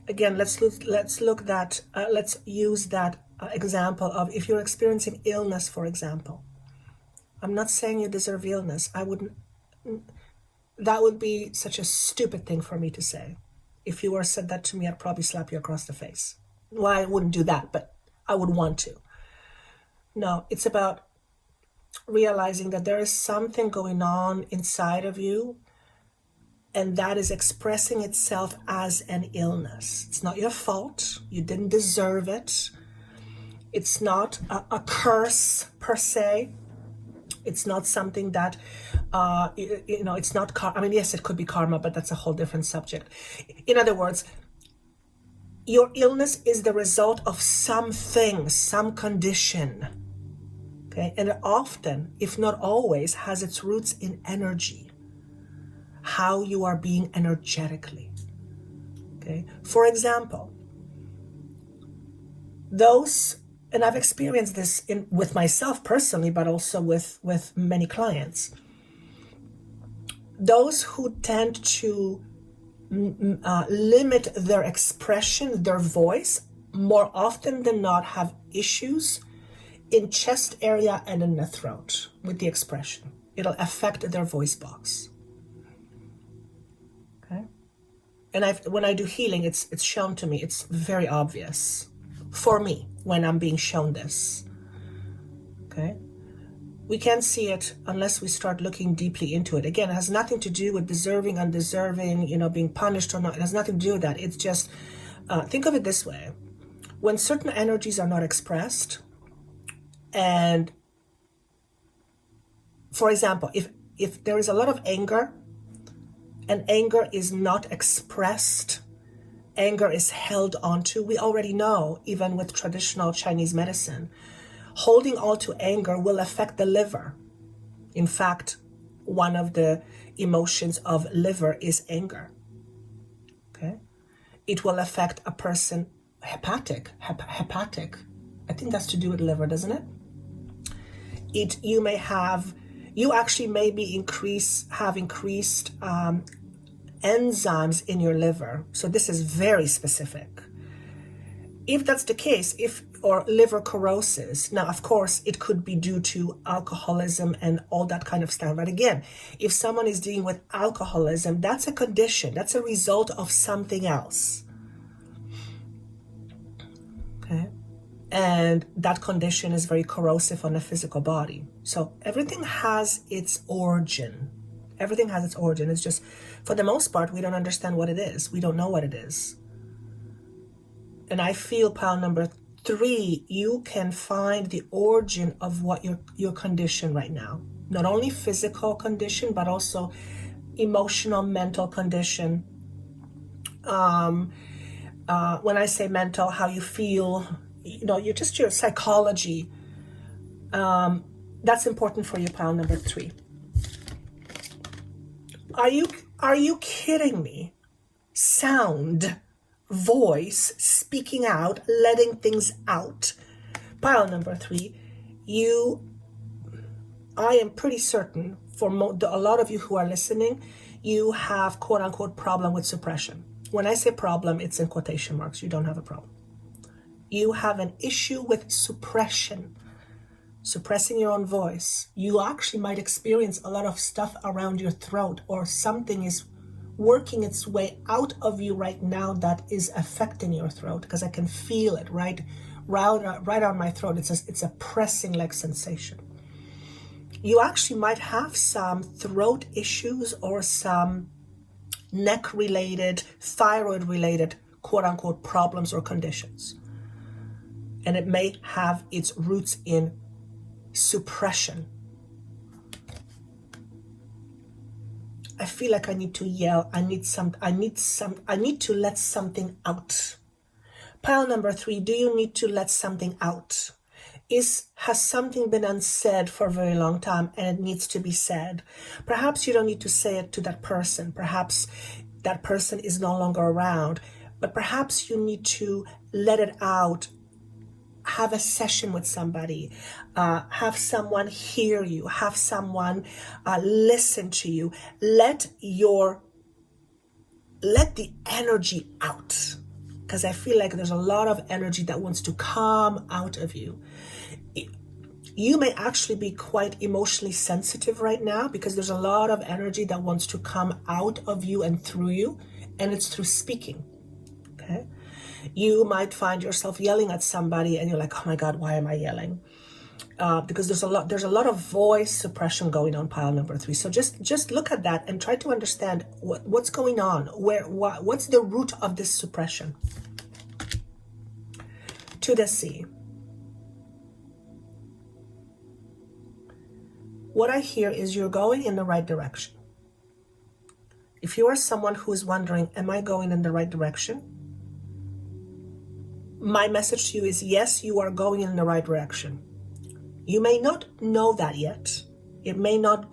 again, let's use that example of if you're experiencing illness, for example. I'm not saying you deserve illness. That would be such a stupid thing for me to say. If you were said that to me, I'd probably slap you across the face. Well, I wouldn't do that, but I would want to. No, it's about realizing that there is something going on inside of you, and that is expressing itself as an illness. It's not your fault. You didn't deserve it. It's not a curse per se. It's not something that, it's not karma. I mean, yes, it could be karma, but that's a whole different subject. In other words, your illness is the result of something, some condition. Okay? And it often, if not always, has its roots in energy. How you are being energetically. Okay? For example, those, and I've experienced this with myself personally, but also with many clients. Those who tend to limit their expression, their voice, more often than not have issues in chest area and in the throat with the expression. It'll affect their voice box. Okay? And when I do healing, it's shown to me. It's very obvious for me when I'm being shown this. Okay? We can't see it unless we start looking deeply into it. Again, it has nothing to do with deserving, undeserving, being punished or not. It has nothing to do with that. It's just, think of it this way. When certain energies are not expressed, and for example, if there is a lot of anger, and anger is not expressed, anger is held onto, we already know, even with traditional Chinese medicine, holding on to anger will affect the liver. In fact, one of the emotions of liver is anger. Okay? It will affect a person, hepatic. I think that's to do with liver, doesn't it? You actually maybe have increased enzymes in your liver. So this is very specific. If that's the case, or liver cirrhosis, now of course it could be due to alcoholism and all that kind of stuff. But again, if someone is dealing with alcoholism, that's a condition, that's a result of something else. Okay? And that condition is very corrosive on the physical body. So everything has its origin. Everything has its origin. It's just, for the most part, we don't understand what it is. We don't know what it is. And I feel pile number 3, you can find the origin of what your condition right now. Not only physical condition, but also emotional, mental condition. When I say mental, how you feel, your psychology. That's important for you, pile number 3. Are you kidding me? Sound, voice, speaking out, letting things out. Pile number 3, I am pretty certain for a lot of you who are listening, you have quote unquote problem with suppression. When I say problem, it's in quotation marks. You don't have a problem. You have an issue with suppression. Suppressing your own voice. You actually might experience a lot of stuff around your throat, or something is working its way out of you right now that is affecting your throat, because I can feel it right on my throat. It's a pressing like sensation. You actually might have some throat issues or some neck related, thyroid related, quote unquote, problems or conditions. And it may have its roots in suppression. I feel like I need to yell. I need to let something out. Pile number 3, do you need to let something out? Has something been unsaid for a very long time and it needs to be said? Perhaps you don't need to say it to that person. Perhaps that person is no longer around, but perhaps you need to let it out. Have a session with somebody, have someone hear you, have someone listen to you. Let the energy out, because I feel like there's a lot of energy that wants to come out of you. You may actually be quite emotionally sensitive right now, because there's a lot of energy that wants to come out of you and through you, and it's through speaking. Okay? You might find yourself yelling at somebody and you're like, oh my God, why am I yelling? Because there's a lot of voice suppression going on, pile number 3. So just look at that and try to understand what's going on. What's the root of this suppression? To the sea. What I hear is you're going in the right direction. If you are someone who is wondering, am I going in the right direction? My message to you is, yes, you are going in the right direction. You may not know that yet. You may not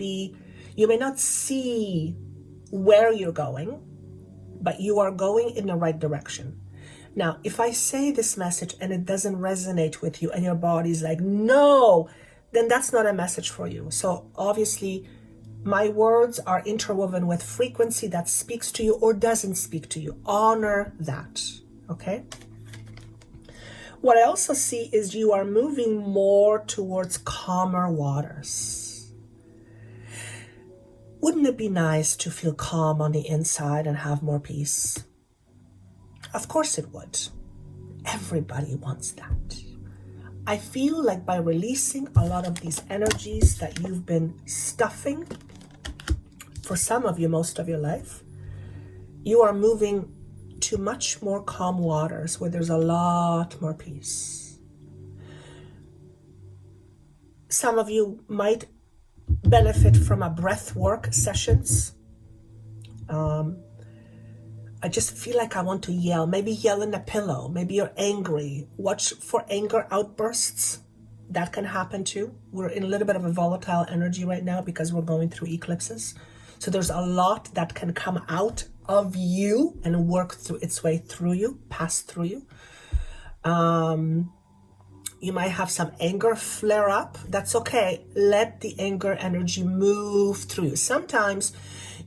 see where you're going, but you are going in the right direction. Now, if I say this message and it doesn't resonate with you and your body's like, no, then that's not a message for you. So obviously, my words are interwoven with frequency that speaks to you or doesn't speak to you. Honor that, okay? What I also see is you are moving more towards calmer waters. Wouldn't it be nice to feel calm on the inside and have more peace? Of course it would. Everybody wants that. I feel like by releasing a lot of these energies that you've been stuffing, for some of you, most of your life, you are moving to much more calm waters where there's a lot more peace. Some of you might benefit from a breath work sessions. I just feel like I want to yell. Maybe yell in a pillow. Maybe you're angry. Watch for anger outbursts. That can happen too. We're in a little bit of a volatile energy right now because we're going through eclipses. So there's a lot that can come out of you and work through its way through you, pass through you. You might have some anger flare up. That's okay. Let the anger energy move through you. Sometimes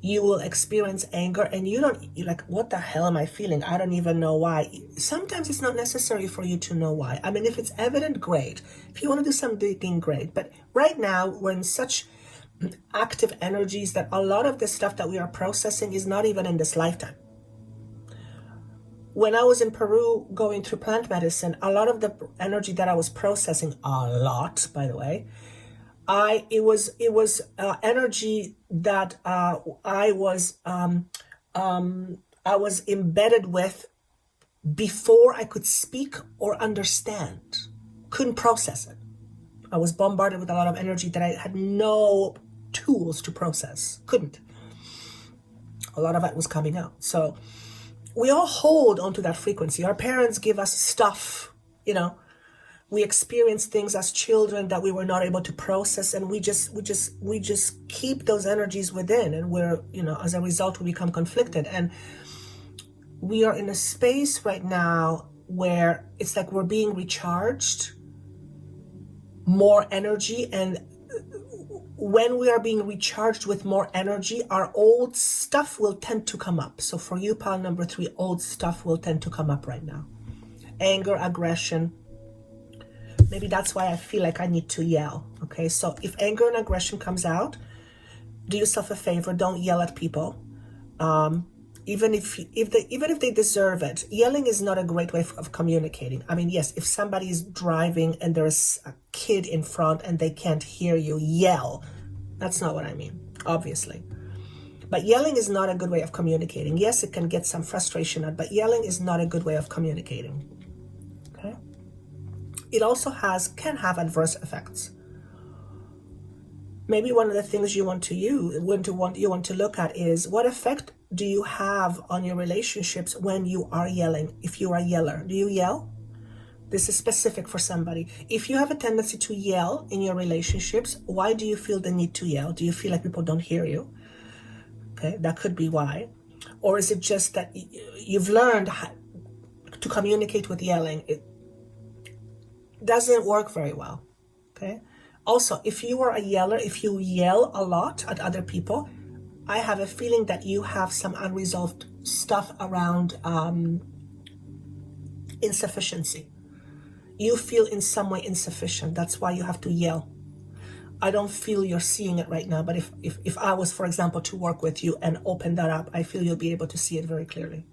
you will experience anger and you're like, what the hell am I feeling? I don't even know why. Sometimes it's not necessary for you to know why. I mean, if it's evident, great. If you want to do some digging, great. But right now, we're in such active energies that a lot of the stuff that we are processing is not even in this lifetime. When I was in Peru going through plant medicine, a lot of the energy that I was processing, a lot, by the way, it was energy that I was embedded with before I could speak or understand. Couldn't process it. I was bombarded with a lot of energy that I had no tools to process. Couldn't. A lot of it was coming out. So we all hold onto that frequency. Our parents give us stuff, you know. We experience things as children that we were not able to process, and we just keep those energies within, and we're, you know, as a result, we become conflicted. And we are in a space right now where it's like we're being recharged, more energy, and when we are being recharged with more energy, our old stuff will tend to come up. So for you, pile number 3, old stuff will tend to come up right now. Anger, aggression. Maybe that's why I feel like I need to yell. Okay, so if anger and aggression comes out, do yourself a favor, don't yell at people. Even if they deserve it. Yelling is not a great way of communicating. I mean, yes, if somebody is driving and there's a kid in front and they can't hear you, yell. That's not what I mean, obviously. But yelling is not a good way of communicating. Yes, it can get some frustration out, but yelling is not a good way of communicating. Okay? It also can have adverse effects. Maybe one of the things you want to look at is, what effect do you have on your relationships when you are yelling? If you are a yeller, do you yell? This is specific for somebody. If you have a tendency to yell in your relationships, why do you feel the need to yell? Do you feel like people don't hear you? Okay, that could be why. Or is it just that you've learned how to communicate with yelling? It doesn't work very well. Okay. Also, if you are a yeller, if you yell a lot at other people, I have a feeling that you have some unresolved stuff around insufficiency. You feel in some way insufficient. That's why you have to yell. I don't feel you're seeing it right now, but if I was, for example, to work with you and open that up, I feel you'll be able to see it very clearly.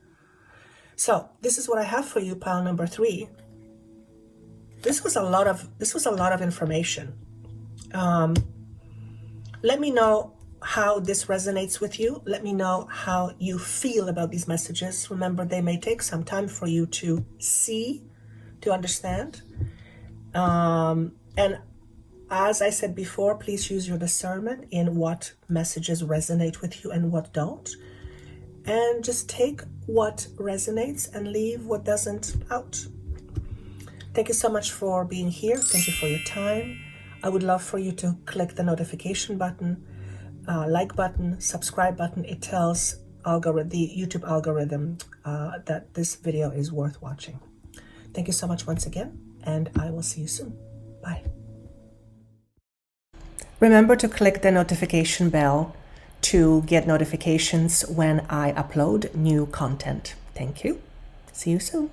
So this is what I have for you, pile number 3. This was a lot of information. Let me know how this resonates with you. Let me know how you feel about these messages. Remember, they may take some time for you to see, to understand. And as I said before, please use your discernment in what messages resonate with you and what don't. And just take what resonates and leave what doesn't out. Thank you so much for being here. Thank you for your time. I would love for you to click the notification button, like button, subscribe button. It tells the YouTube algorithm that this video is worth watching. Thank you so much once again, and I will see you soon. Bye. Remember to click the notification bell to get notifications when I upload new content. Thank you. See you soon.